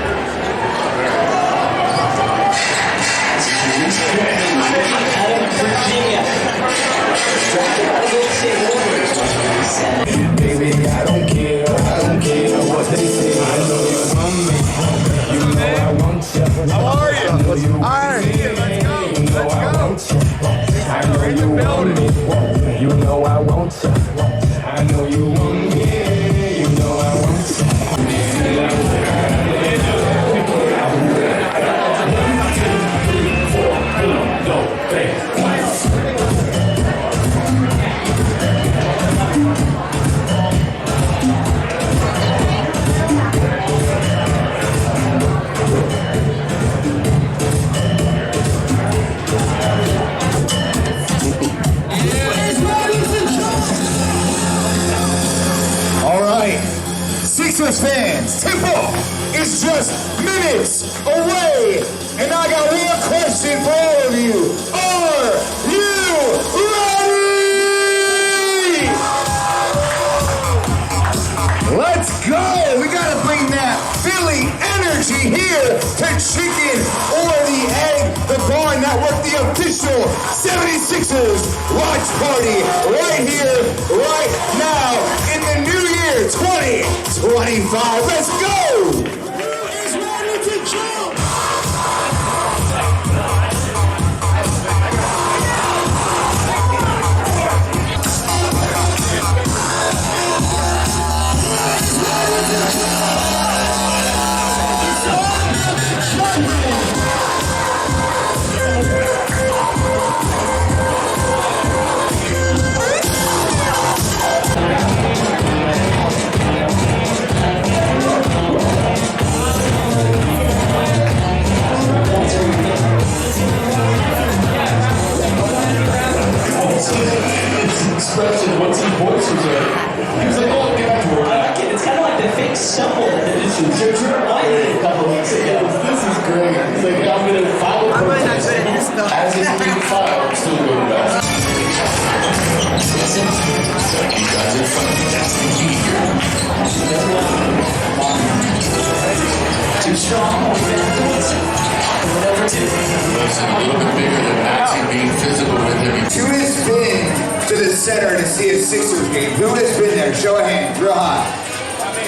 Baby, I don't care what they say. I know you want me. You know I want you. How are you? All right, let's go. You know I want you. I know you want me. You know I want you. I know you want me. You know I want you. Sixers fans, tip off. It's just minutes away, and I got one question for all of you. Are you ready? energy here to chicken or the egg, the Barn Network, the official 76ers watch party right here, right now in the new year 2025. Let's go! It's ready to jump! Expression, what's his voice was like? He was like, oh, get back to work. It's kind of like the fake symbol that this is. You're a couple weeks ago. This is great. He's like, yeah, I'm going to file a protest. As it's being filed, I'm still going back. You guys are funny. That's the key here. Too strong. Listen, a little bit bigger than Maxie being physical with him. Who has been to the center to see a Sixers game? Who has been there? Show of hands, real high.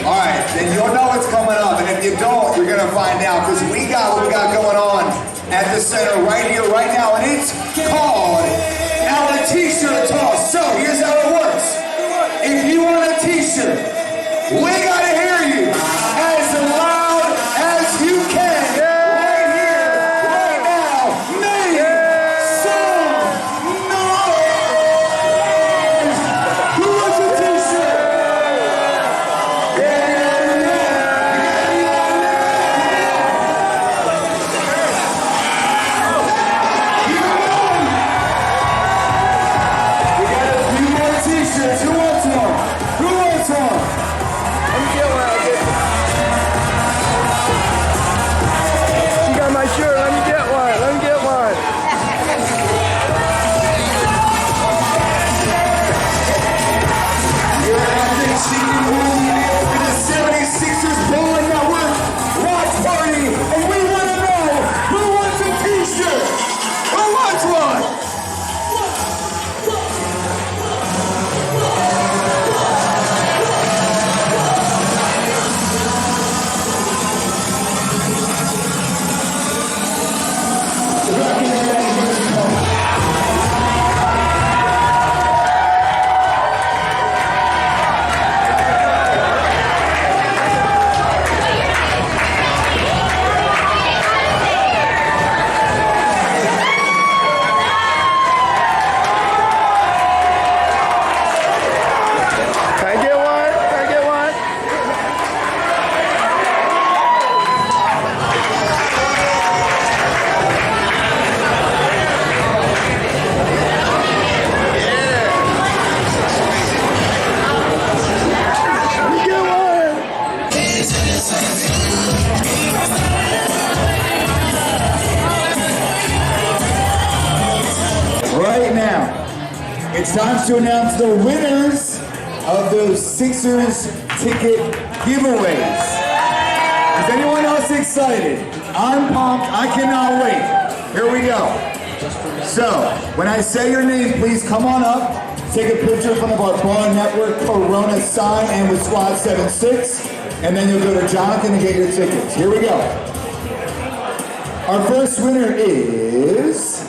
All right, then you'll know what's coming up. And if you don't, you're going to find out because we got what we got going on at the center right here, right now. And it's called now a t-shirt toss. So here's how it works. If you want a t-shirt, we got to hear you as loud as you can. Right now, it's time to announce the winners of those Sixers ticket giveaways. Is anyone else excited? I'm pumped. I cannot wait. Here we go. So, when I say your name, please come on up. Take a picture in front of our Barn Network Corona sign and with Squad 76. And then you'll go to Jonathan and get your tickets. Here we go. Our first winner is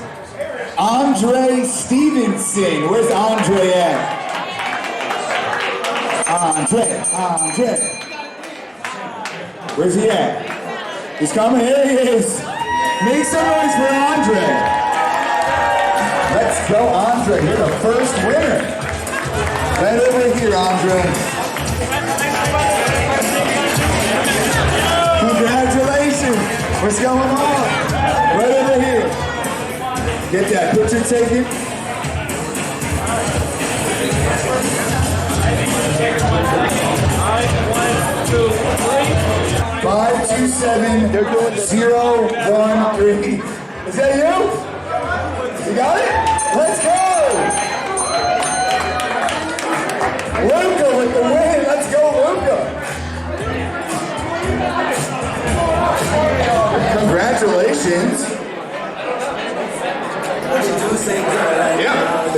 Andre Stevenson. Where's Andre at? Andre. Where's he at? He's coming. Here he is. Make some noise for Andre. Let's go, Andre. You're the first winner. Right over here, Andre. Congratulations. What's going on? Right over here. Get that picture taken. 527-013. Is that you? You got it? Let's go! Luca with the win. Let's go, Luca.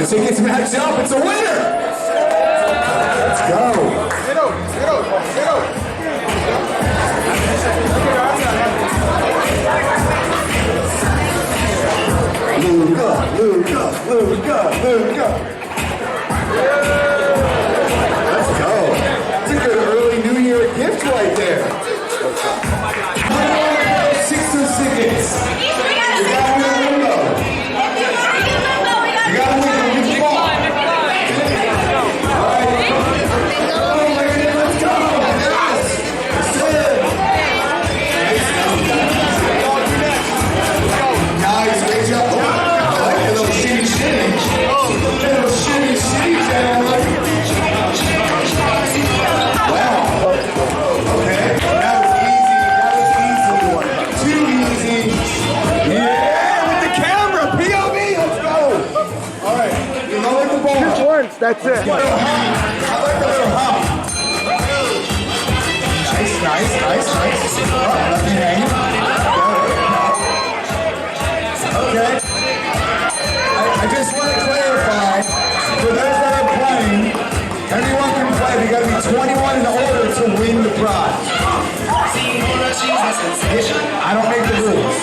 The tickets match up. It's a winner. Let's go. Luca. Let's go. That's a good early New Year gift right there. 6 tickets. You gotta win a limbo. You gotta win a limbo. All right. Let's go. That's it. Nice. Great job. I like the little shimmy. Little shimmy, I like it. Wow. Okay. That was easy. Too easy. Yeah, with the camera. POV. Let's go. All right. You lower the ball. Just once, that's it. I like the little hop. Nice. Oh, let me hang it. Okay. I just want to clarify, for those that are playing, everyone can play. They got to be 21 in order to win the prize. I don't make the rules.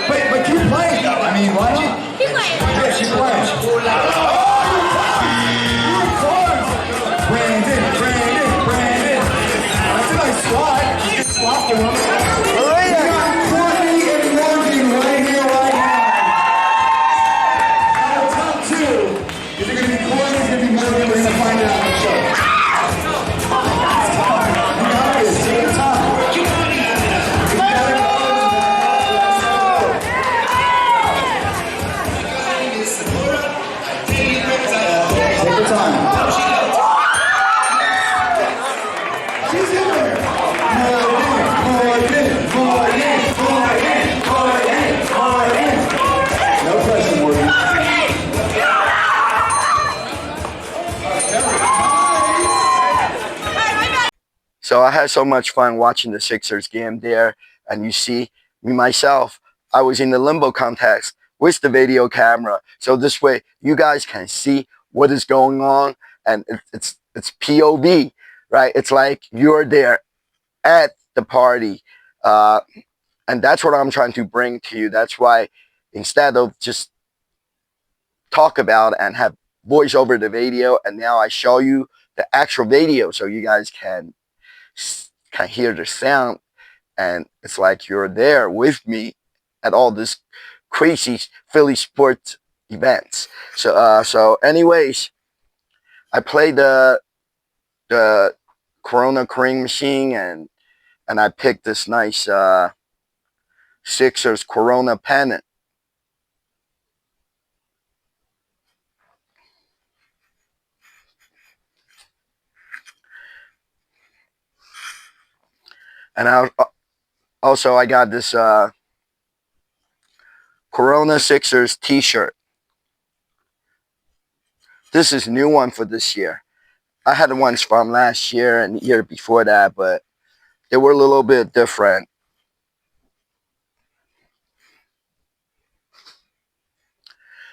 But keep playing. I mean, why not? Keep playing. Yeah, keep playing. Brandon. That's a nice squat. Good squat for him. We got Courtney and Morgan right here, right now. Our top two. Is it going to be Courtney? Is it going to be Morgan? We're going to find it out on the show. You got this. Take your time. Take your time. She's in there. Morgan. No pressure, Morgan. So I had so much fun watching the Sixers game there. And you see, me, myself, I was in the limbo contest with the video camera. So this way, you guys can see what is going on. And it's POV, right? It's like you're there at the party. And that's what I'm trying to bring to you. That's why instead of just talk about and have voice over the video, and now I show you the actual video so you guys can hear the sound, and it's like you're there with me at all this crazy Philly sports events. So anyways, I played the Corona Cream machine, and I picked this nice Sixers Corona pennant. And I got this Corona Sixers t-shirt. This is a new one for this year. I had the ones from last year and the year before that, but they were a little bit different.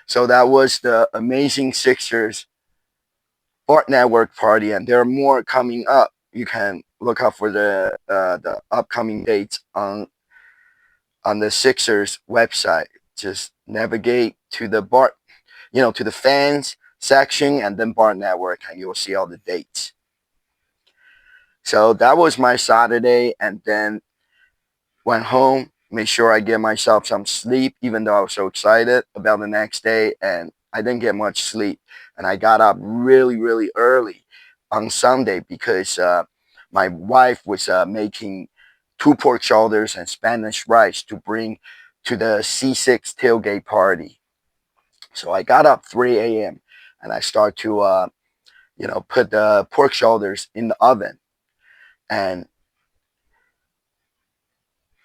So that was the Amazing Sixers Art Network party, and there are more coming up. You can look out for the upcoming dates on the Sixers website. Just navigate to the to the fans section, and then Bar Network, and you'll see all the dates. So that was my Saturday, and then went home, made sure I get myself some sleep, even though I was so excited about the next day, and I didn't get much sleep. And I got up really, really early on Sunday because my wife was making 2 pork shoulders and Spanish rice to bring to the C6 tailgate party. So I got up 3 a.m. and I start to, put the pork shoulders in the oven. And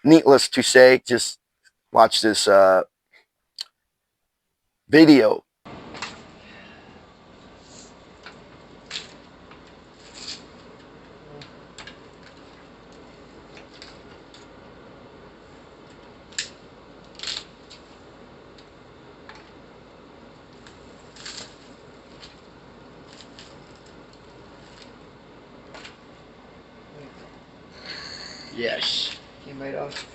needless to say, just watch this video. Yes. Came right off.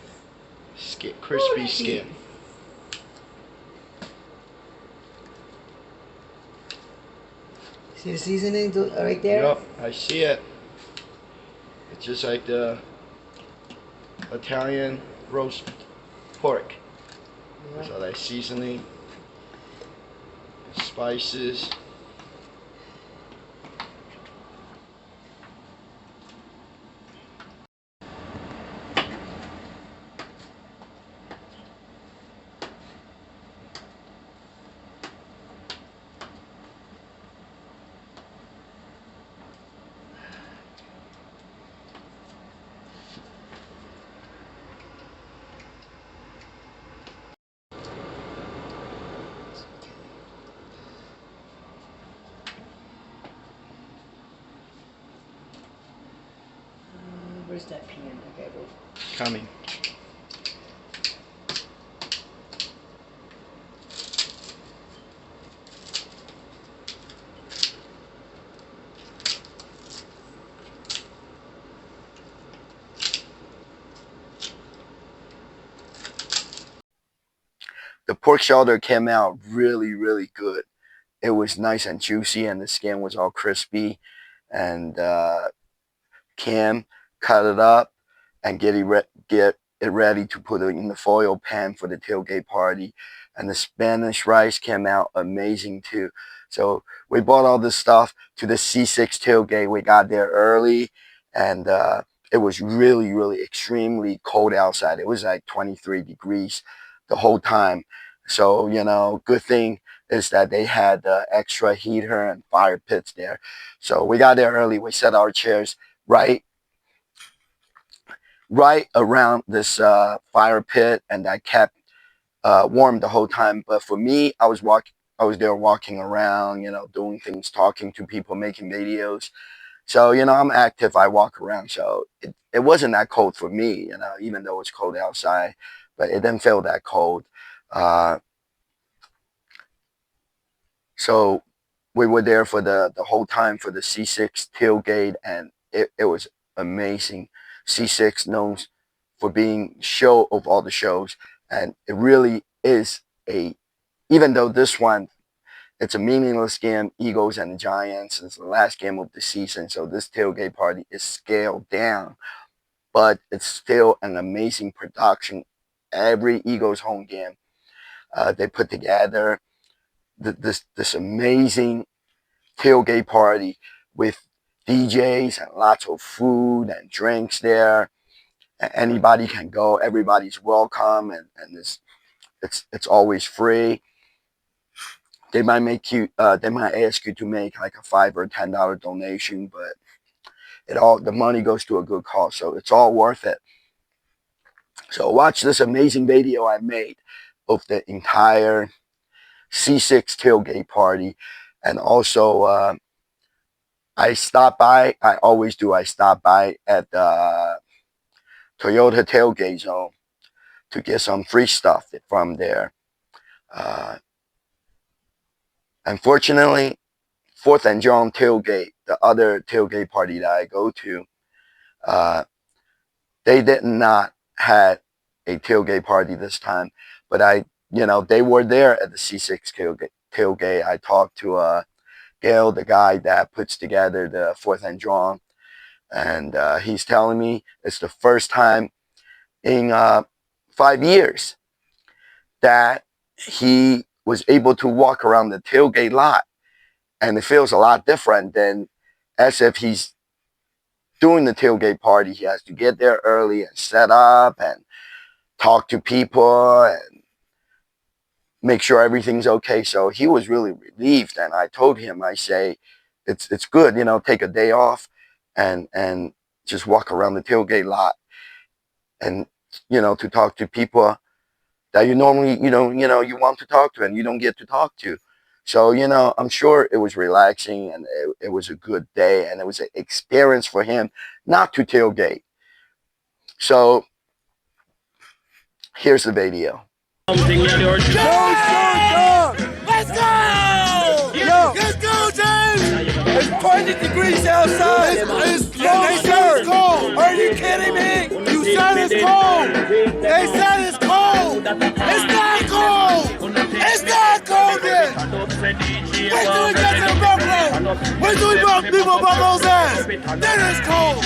Crispy skin. See the seasoning right there? Yep, I see it. It's just like the Italian roast pork. There's all that seasoning, spices. Where's that pan? Okay, wait. Coming. The pork shoulder came out really, really good. It was nice and juicy, and the skin was all crispy. And Cam cut it up and get it ready to put it in the foil pan for the tailgate party. And the Spanish rice came out amazing too. So we bought all this stuff to the C6 tailgate. We got there early, and it was really, really extremely cold outside. It was like 23 degrees the whole time. So, you know, good thing is that they had extra heater and fire pits there. So we got there early. We set our chairs right around this fire pit, and I kept warm the whole time. But for me, I was there walking around, you know, doing things, talking to people, making videos. So, you know, I'm active. I walk around. So it wasn't that cold for me, you know, even though it's cold outside, but it didn't feel that cold. So we were there for the whole time for the C6 tailgate, and it was amazing. C6 known for being show of all the shows, and it really is even though this one, it's a meaningless game, Eagles and the Giants, it's the last game of the season, so this tailgate party is scaled down, but it's still an amazing production. Every Eagles home game, they put together this amazing tailgate party with DJs and lots of food and drinks there. Anybody can go. Everybody's welcome, and it's always free. They might they might ask you to make like a $5 or $10 donation, but the money goes to a good cause, so it's all worth it. So watch this amazing video I made of the entire C6 tailgate party, and also I stopped by. I always do. I stop by at the Toyota tailgate zone to get some free stuff from there. Unfortunately, 4th and John tailgate, the other tailgate party that I go to, they did not have a tailgate party this time. But they were there at the C6 tailgate. I talked to Gail, the guy that puts together the 4th and John, and he's telling me it's the first time in 5 years that he was able to walk around the tailgate lot, and it feels a lot different than as if he's doing the tailgate party. He has to get there early and set up and talk to people and make sure everything's okay. So he was really relieved, and I told him, I say, it's good, you know, take a day off and just walk around the tailgate lot, and you know, to talk to people that you normally you want to talk to and you don't get to talk to. So, you know, I'm sure it was relaxing, and it was a good day, and it was an experience for him not to tailgate. So here's the video. Let's go! Yo! Let's go, James! It's 20 degrees outside! It's no shirt! Are you kidding me? You said it's cold. They said it's cold. It's not cold. It's not cold yet. Wait till we get to the buffalo. Wait till we beat my buffalo's ass. Then it's cold.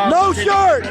No shirt.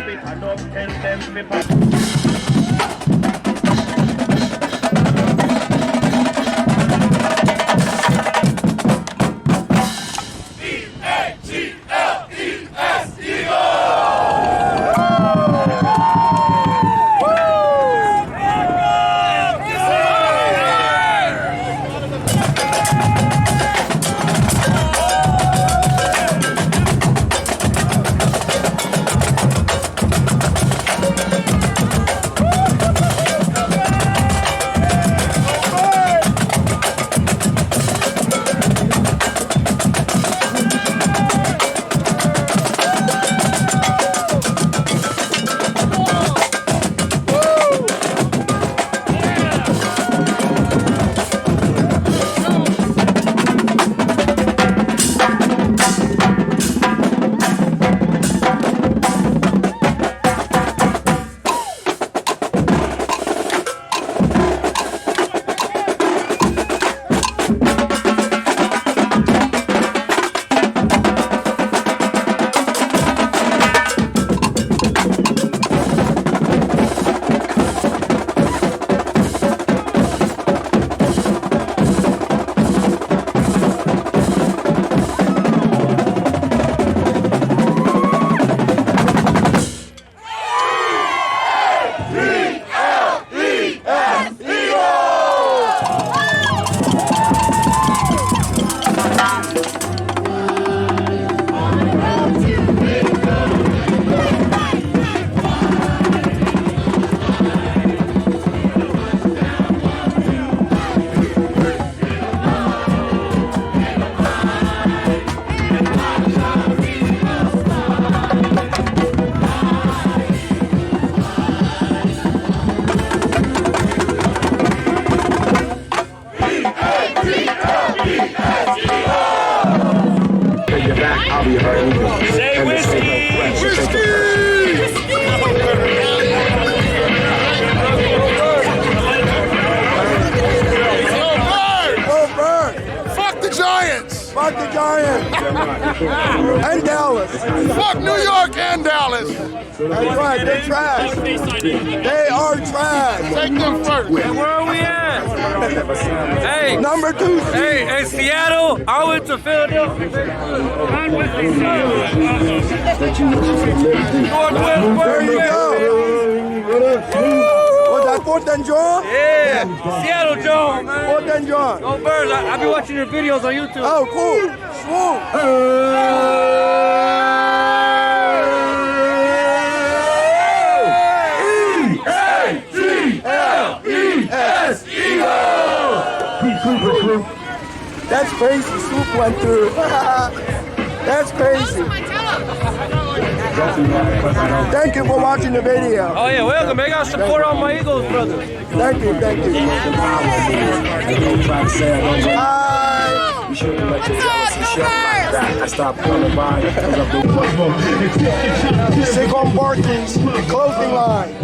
Say whiskey! Fuck the Giants! Fuck the Giants! And Dallas! Fuck New York and Dallas! That's right, they're trash! They are trash! Take them first! Where are we at? Hey! Number 2 seed! Hey, Seattle! I went to Philadelphia! There you go! Was that 4th and John? Yeah! Seattle John, man! 4th and John! Go Birds! I've been watching your videos on YouTube. Oh, cool! Swoop! E-A-G-L-E-S, Eagle! That's crazy. Swoop went through. That's crazy. Thank you for watching the video. Oh yeah, welcome. I got support on my Eagles, brother. Thank you. Hi. You shouldn't let your jealousy show like that. I stopped coming by because of the Sick on Barkley's clothing line.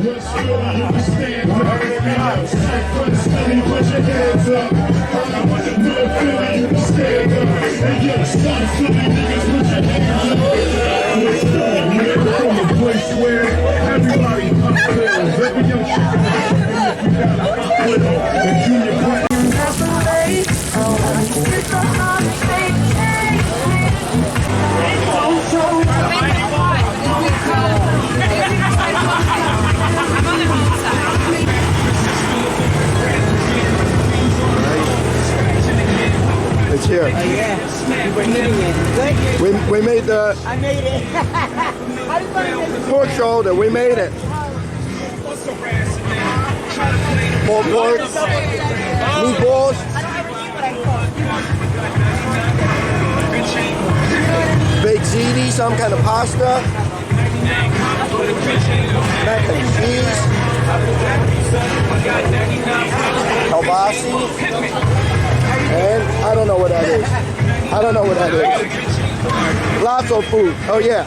It's here. Oh, yeah. We're hitting it. Good? We made the I made it. How do you find it? pork shoulder. We made it. Pork, meatballs, baked ziti, some kind of pasta, mac and cheese, kielbasi, and I don't know what that is. Lots of food. Oh yeah.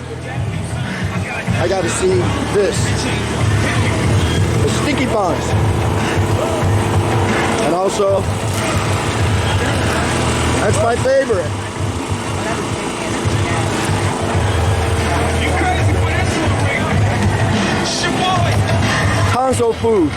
I got to see this. sticky buns. And also, that's my favorite. Console food.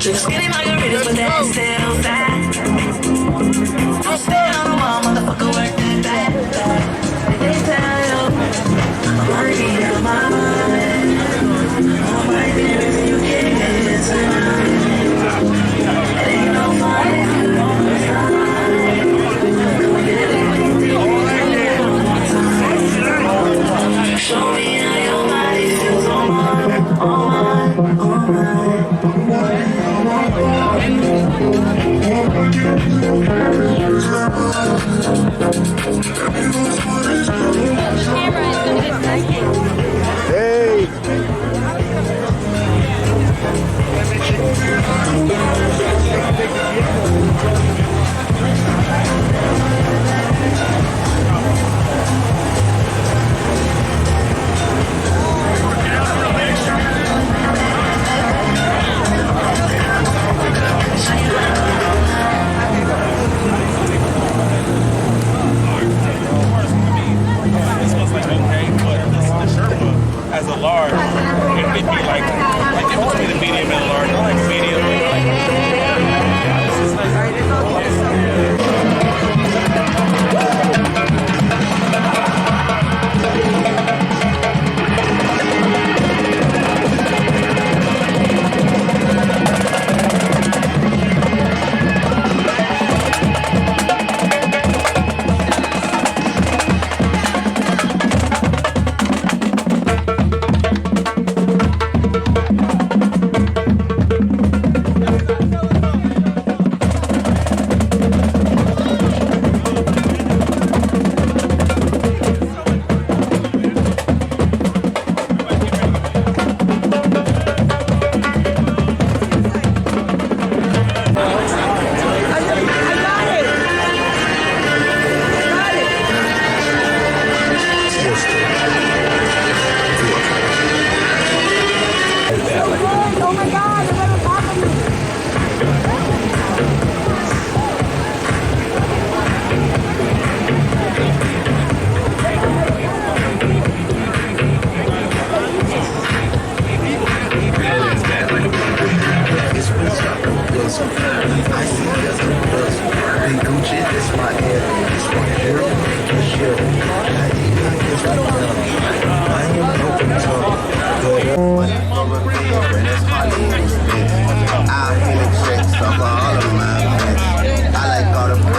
Just getting margaritas, but that's still fat. I'm staying on the wall, motherfucker, work that back. They tell you, I'm working out my mind. I'm right there if you can't get it tonight. Ain't no fight on the side. Show me how your body feels on mine, on mine, on mine. Hey. As a large, it would be like in between the medium and large. I like medium.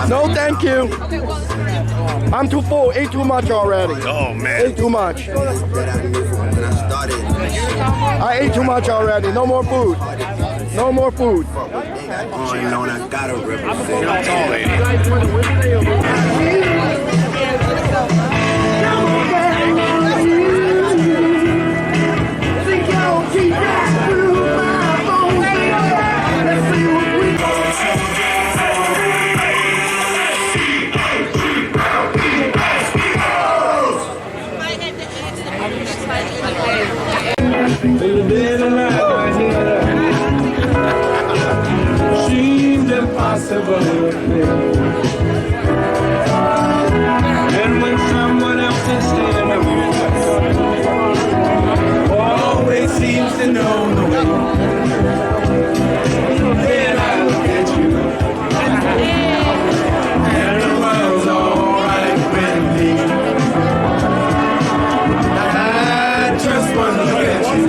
No, thank you. I'm too full. Ate too much already. Oh, man. Ate too much. I ate too much already. No more food. No more food. Oh, you know, I gotta represent. How tall, lady? Seems impossible. to know the way. Then I look at you, and the world's alright with me. I just want to look at you,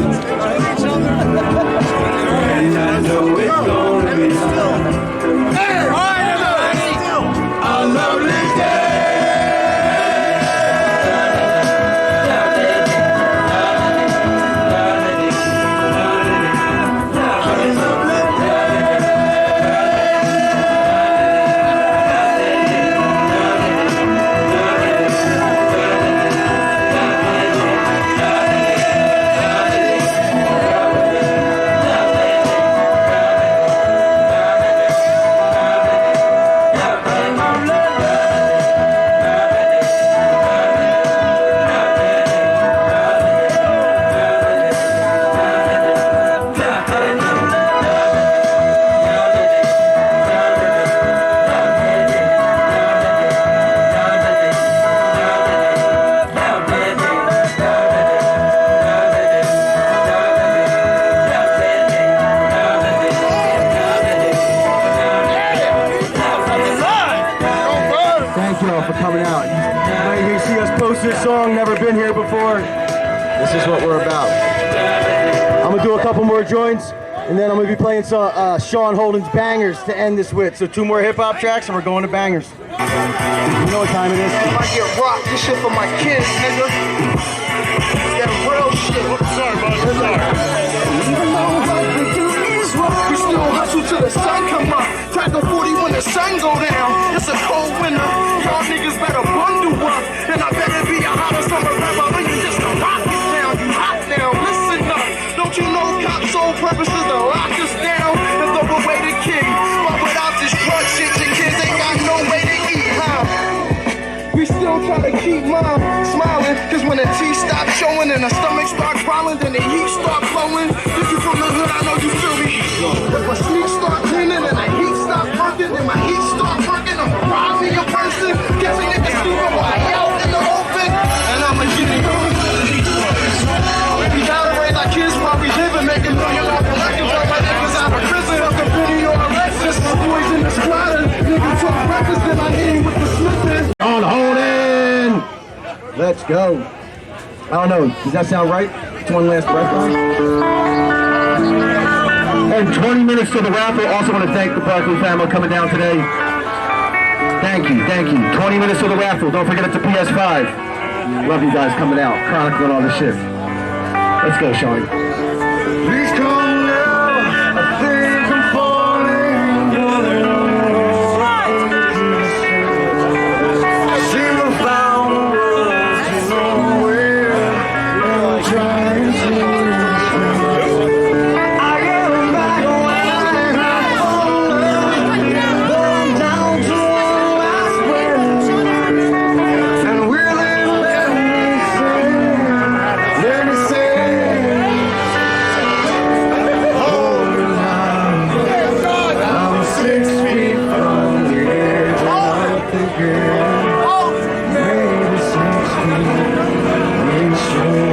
and I know it's gonna be a lovely day. For coming out. You see us post this song, never been here before. This is what we're about. I'm gonna do a couple more joints, and then I'm gonna be playing some Sean Holden's Bangers to end this with. So 2 more hip-hop tracks, and we're going to Bangers. You know what time it is. I might get rocked. This shit for my kids, nigga. It's that real shit. Sorry, bud. Sorry. Even though what we do is wrong, we still hustle till the sun come up. Crack a 40 when the sun go down. It's a cold winter. Y'all niggas better bundle up. And I better be a hotter summer revolution just to rock it down. You hot now. Listen up. Don't you know cops' sole purpose is to lock us down and throw away the kid? But without this drug shit, your kids ain't got no way to eat, huh? We still try to keep mom smiling, cause when the teeth stop showing and the stomach start crawling, then the heat start flowing. If you from the hood, I know you feel me. If my sneak start cleaning and the heat stop working, and my heat start working, I'm robbing a person. Guessing it can sleep while I out in the open, and I'ma get it going. We gotta raise our kids while we living, making $1 million records. Like my niggas out of prison, up the video Alexis. My boys in the squatter, niggas talk records, then I hit him with the slipping. On Holden! Let's go. I don't know, does that sound right? It's one last breath. And 20 minutes to the raffle. Also want to thank the Barkley family coming down today. Thank you, thank you. 20 minutes to the raffle. Don't forget it's a PS5. Love you guys coming out, chronicling all this shit. Let's go, Shawnee. Please come now, I think I'm falling down. I seem to found the road to nowhere. I'm trying to I get back when I'm falling, but I'm down to one last breath. And we're living let me say, I'm 6 feet from the edge of the game. Maybe 6 feet, we should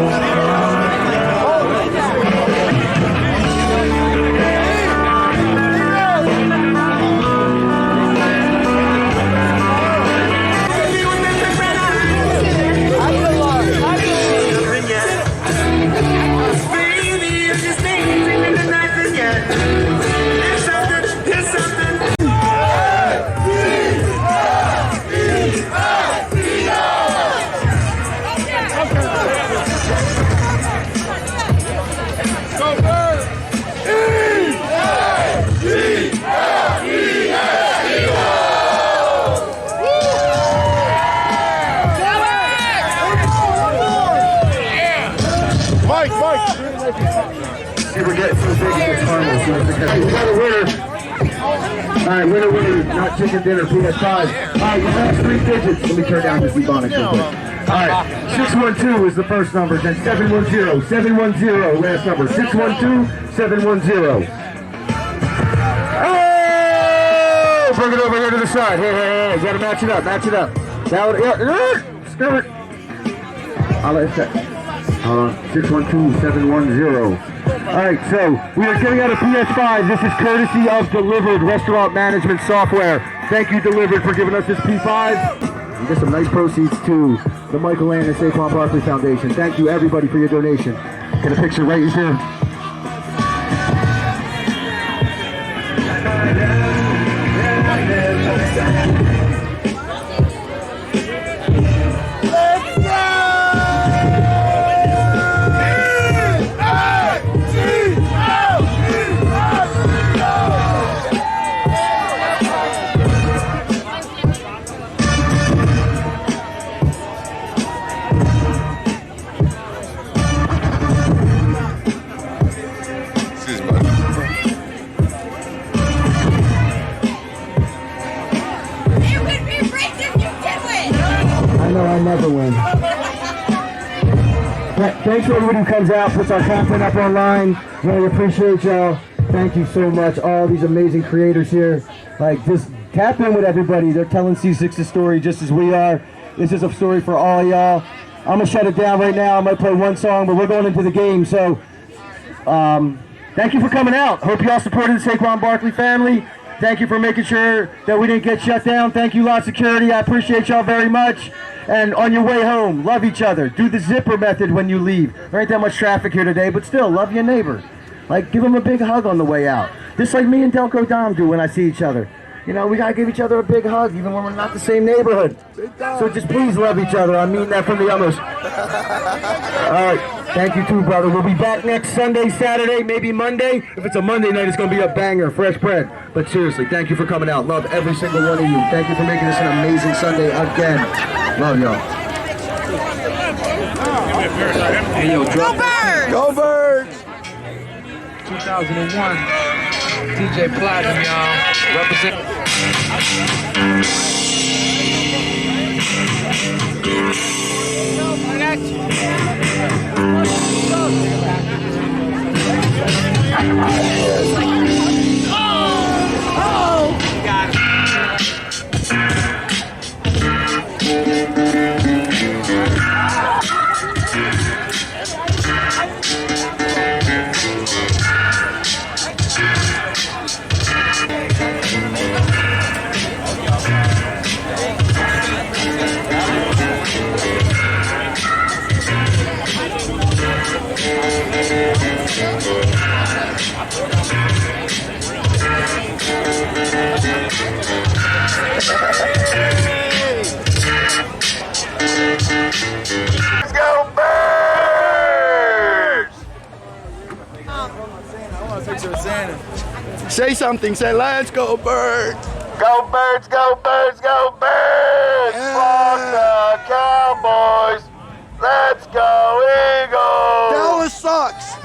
We're getting so big it gets harmless. We got a winner. Alright, winner, not chicken dinner, PS5. Alright, your last 3 digits. Let me turn down this Ebonics real quick. Alright, 612 is the first number, then 710, 710, last number, 612, 710. Oh! Bring it over here to the side. Hey, you gotta match it up, Now, screw it. I'll let it set. Hold on, 612, 710. right, so we are giving out a PS5. This is courtesy of Delivered Restaurant Management Software. Thank you, Delivered, for giving us this P5. You get some nice proceeds to the Michael Land and Saquon Barkley Foundation. Thank you, everybody, for your donation. Get a picture right here. I know I never win. Thanks to everybody who comes out, puts our content up online. Really appreciate y'all. Thank you so much. All these amazing creators here. Like, just tap in with everybody. They're telling C6's story just as we are. This is a story for all y'all. I'm going to shut it down right now. I might play one song, but we're going into the game. So, thank you for coming out. Hope y'all supported the Saquon Barkley family. Thank you for making sure that we didn't get shut down. Thank you, Lot Security. I appreciate y'all very much. And on your way home, love each other. Do the zipper method when you leave. There ain't that much traffic here today, but still, love your neighbor. Like, give them a big hug on the way out. Just like me and Delco Dom do when I see each other. You know, we gotta give each other a big hug, even when we're not the same neighborhood. So just please love each other. I mean that from the utmost. All right. Thank you too, brother. We'll be back next Sunday, Saturday, maybe Monday. If it's a Monday night, it's going to be a banger, fresh bread. But seriously, thank you for coming out. Love every single one of you. Thank you for making this an amazing Sunday again. Love y'all. Hey, yo, Go Birds! Go Birds! 2001. DJ Platinum, y'all. Represent. Say something. Say, let's go Birds. Go Birds, go Birds, go Birds. Fuck the Cowboys. Let's go Eagles. Dallas sucks.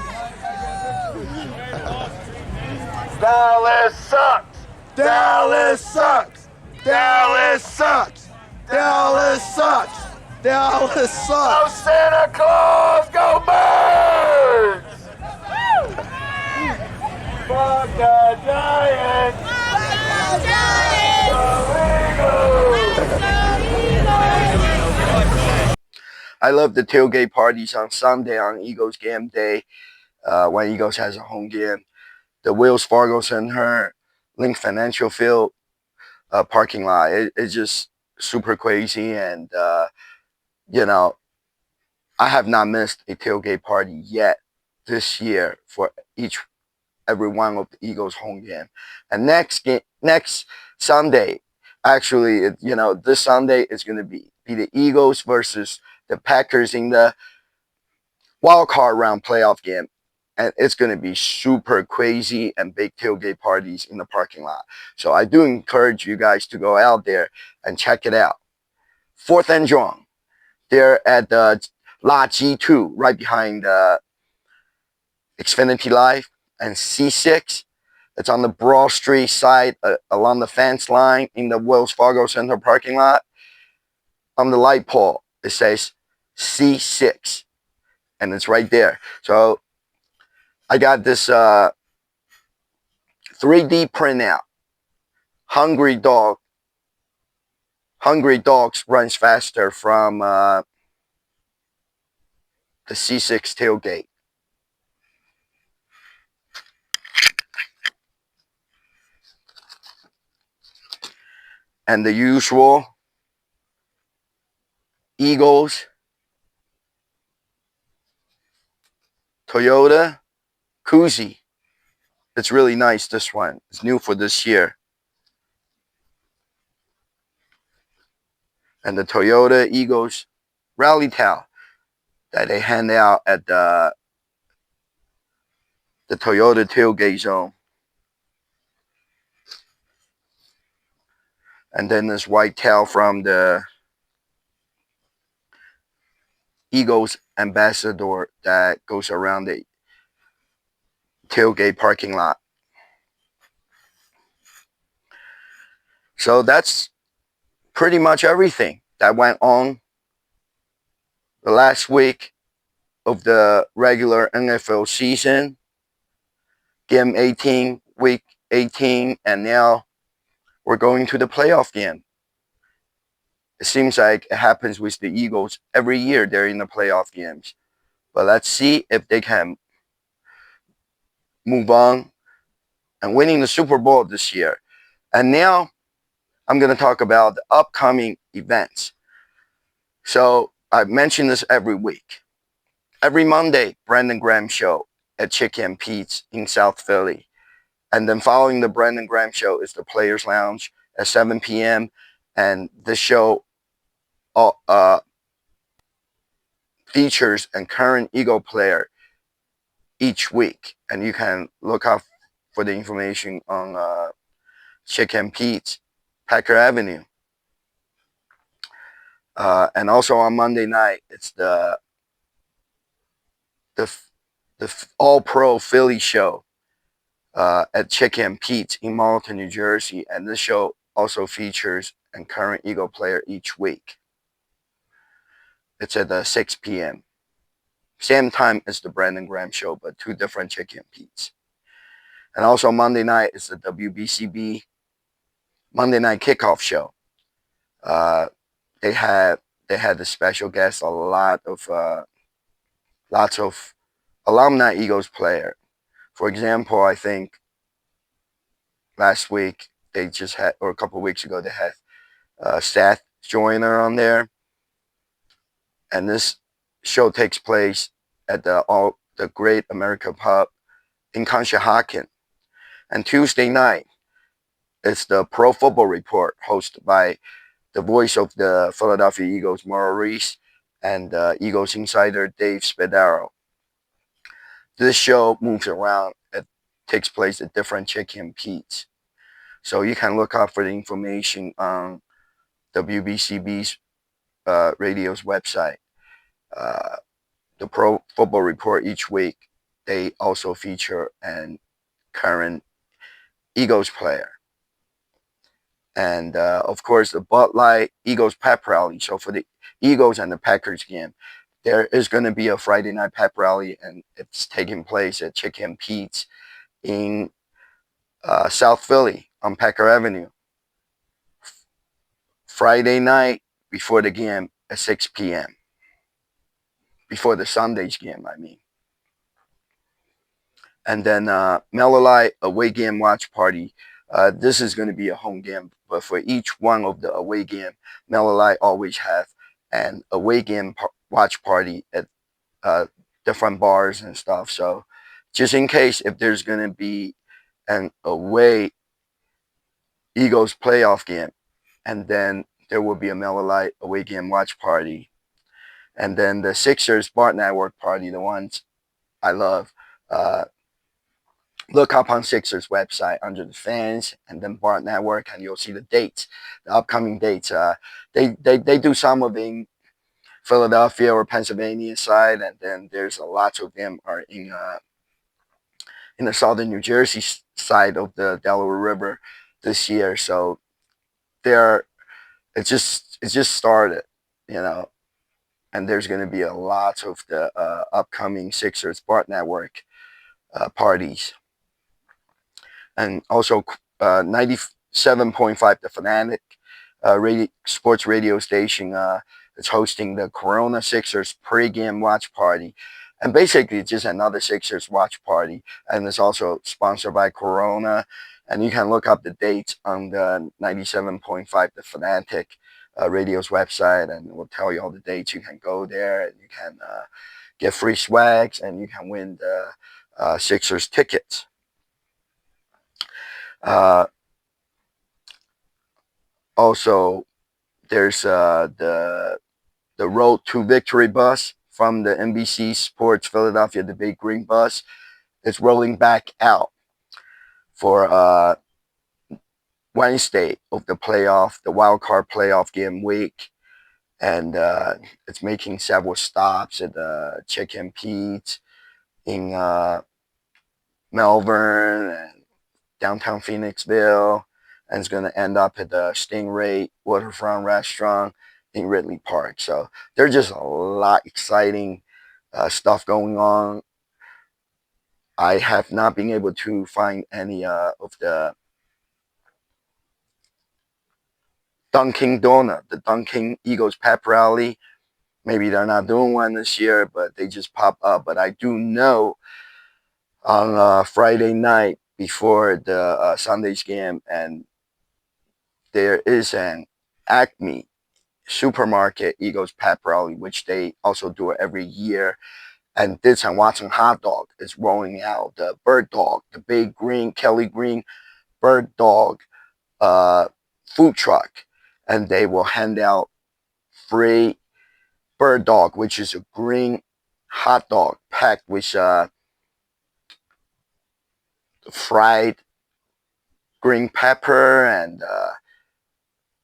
Dallas sucks. Dallas sucks. Dallas sucks. Dallas sucks. Dallas sucks. Oh, Santa Claus, go Birds. Fuck the Giants! Fuck the Giants! I love the tailgate parties on Sunday on Eagles game day when Eagles has a home game. The Wells Fargo Center, Link Financial Field parking lot. It's just super crazy, and you know, I have not missed a tailgate party yet this year for every one of the Eagles home game. And next Sunday, actually, this Sunday is going to be the Eagles versus the Packers in the wild card round playoff game. And it's going to be super crazy and big tailgate parties in the parking lot. So I do encourage you guys to go out there and check it out. 4th and Drum. They're at the Lot G2, right behind Xfinity Live. And C6, it's on the Broad Street side along the fence line in the Wells Fargo Center parking lot. On the light pole, it says C6, and it's right there. So I got this 3D printout. Hungry Dogs runs faster from the C6 tailgate. and the usual Eagles, Toyota koozie. It's really nice, this one. It's new for this year. And the Toyota Eagles rally towel that they hand out at the Toyota tailgate zone. And then this white towel from the Eagles ambassador that goes around the tailgate parking lot. So that's pretty much everything that went on the last week of the regular NFL season. Game 18, week 18, and now we're going to the playoff game. It seems like it happens with the Eagles every year. They're in the playoff games. But let's see if they can move on and winning the Super Bowl this year. And now I'm going to talk about the upcoming events. So I mention this every week. Every Monday, Brandon Graham Show at Chicken Pete's in South Philly. And then following the Brandon Graham Show is the Players Lounge at 7 p.m. And this show features a current Eagle player each week. And you can look up for the information on Chicken Pete's, Packer Avenue. And also on Monday night, it's the All-Pro Philly Show at Chicken Pete's in Marlton, New Jersey. And this show also features a current Eagle player each week. It's at 6 p.m. Same time as the Brandon Graham Show, but two different Chicken Pete's. And also Monday night is the WBCB Monday Night Kickoff Show. They had the special guest, lots of alumni Eagles player. For example, I think last week they just had, or a couple of weeks ago, they had Seth Joyner on there. And this show takes place at the Great America Pub in Conshohocken. And Tuesday night, it's the Pro Football Report hosted by the voice of the Philadelphia Eagles, Maurice, and Eagles insider Dave Spadaro. This show moves around. It takes place at different Chicken Pete's. So you can look up for the information on WBCB's radio's website. The Pro Football Report each week, they also feature a current Eagles player. And of course, the Bud Light Eagles pep rally. So for the Eagles and the Packers game, there is going to be a Friday night pep rally, and it's taking place at Chicken Pete's in South Philly on Packer Avenue. Friday night before the game at 6 p.m. Before the Sunday's game, I mean. And then Miller Lite away game watch party. This is going to be a home game, but for each one of the away game, Miller Lite always have an away game watch party at different bars and stuff. So just in case if there's going to be an away Eagles playoff game, and then there will be a Miller Lite away game watch party. And then the Sixers Bart Network party, the ones I love. Look up on Sixers website under the fans and then Bart Network, and you'll see the dates, the upcoming dates. They do some of in Philadelphia or Pennsylvania side, and then there's lots of them are in the southern New Jersey side of the Delaware River this year. So it just started, you know, and there's going to be a lot of the upcoming Sixers Bart Network parties. And also 97.5 The Fanatic sports radio station is hosting the Corona Sixers pregame watch party. And basically it's just another Sixers watch party. And it's also sponsored by Corona. And you can look up the dates on the 97.5 The Fanatic radio's website, and it will tell you all the dates. You can go there and you can get free swags, and you can win the Sixers tickets. Also, there's the Road to Victory bus from the NBC Sports Philadelphia, the big green bus. It's rolling back out for Wednesday of the wild card playoff game week, and it's making several stops at the Chicken Pete's in Melbourne and downtown Phoenixville, and it's going to end up at the Stingray Waterfront Restaurant in Ridley Park. So there's just a lot exciting stuff going on. I have not been able to find any of the Dunkin' the Dunkin' Eagles pep rally. Maybe they're not doing one this year, but they just pop up. But I do know on Friday night before the Sunday's game, and there is an Acme supermarket Eagles pep rally, which they also do it every year. And this and Watson Hot Dog is rolling out the bird dog, the big green Kelly Green bird dog food truck, and they will hand out free bird dog, which is a green hot dog packed with fried green pepper and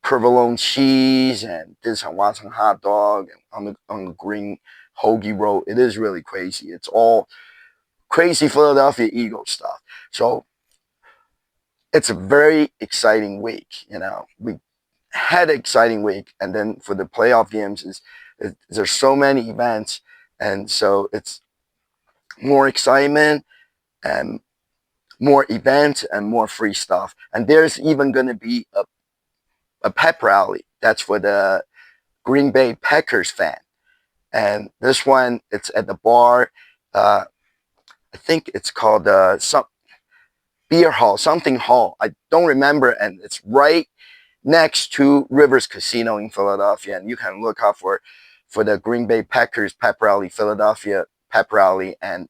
provolone cheese, and this and Watson hot dog on the green hoagie roll. It is really crazy. It's all crazy Philadelphia Eagles stuff. So it's a very exciting week. We had an exciting week, and then for the playoff games, there's so many events, and so it's more excitement and more events and more free stuff. And there's even going to be a pep rally that's for the Green Bay Packers fan. And this one, it's at the bar. I think it's called some beer hall, something hall. I don't remember, and it's right next to Rivers Casino in Philadelphia. And you can look out for the Green Bay Packers pep rally, Philadelphia pep rally, and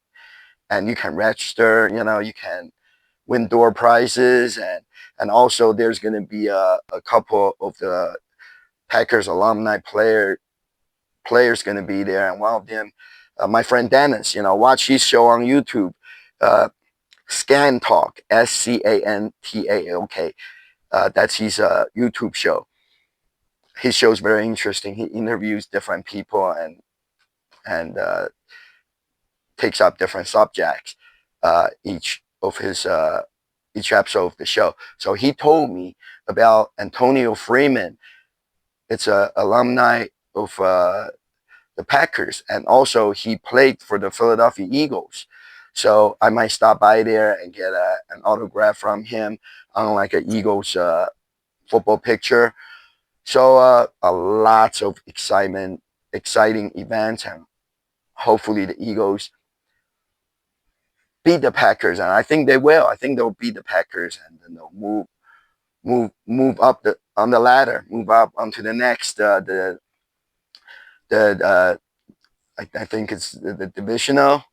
you can register. You can win door prizes, and also there's going to be a couple of the Packers alumni players going to be there, and one of them, my friend Dennis. Watch his show on YouTube, Scan Talk, SCANTALK. That's his YouTube show. His show is very interesting. He interviews different people and takes up different subjects each episode of the show. So he told me about Antonio Freeman. It's an alumni of the Packers, and also he played for the Philadelphia Eagles. So I might stop by there and get an autograph from him on like an Eagles football picture. So lots of exciting events, and hopefully the Eagles beat the Packers, and I think they will. I think they'll beat the Packers, and then they'll move up on the ladder, move up onto the next I think it's the divisional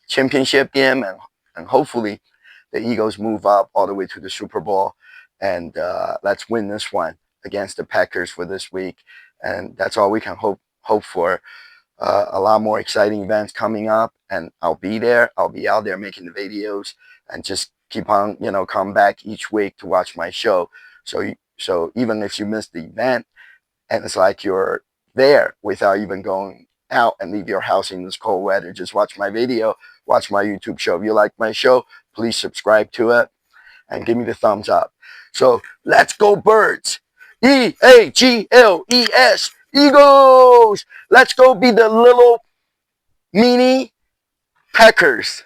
championship game, and hopefully the Eagles move up all the way to the Super Bowl, and let's win this one against the Packers for this week. And that's all we can hope for. A lot more exciting events coming up, and I'll be there. I'll be out there making the videos, and just keep on, come back each week to watch my show. So even if you miss the event, and it's like you're there without even going out and leave your house in this cold weather, just watch my video, watch my YouTube show. If you like my show, please subscribe to it and give me the thumbs up. So let's go Birds. EAGLES, Eagles. Let's go be the little mini Packers.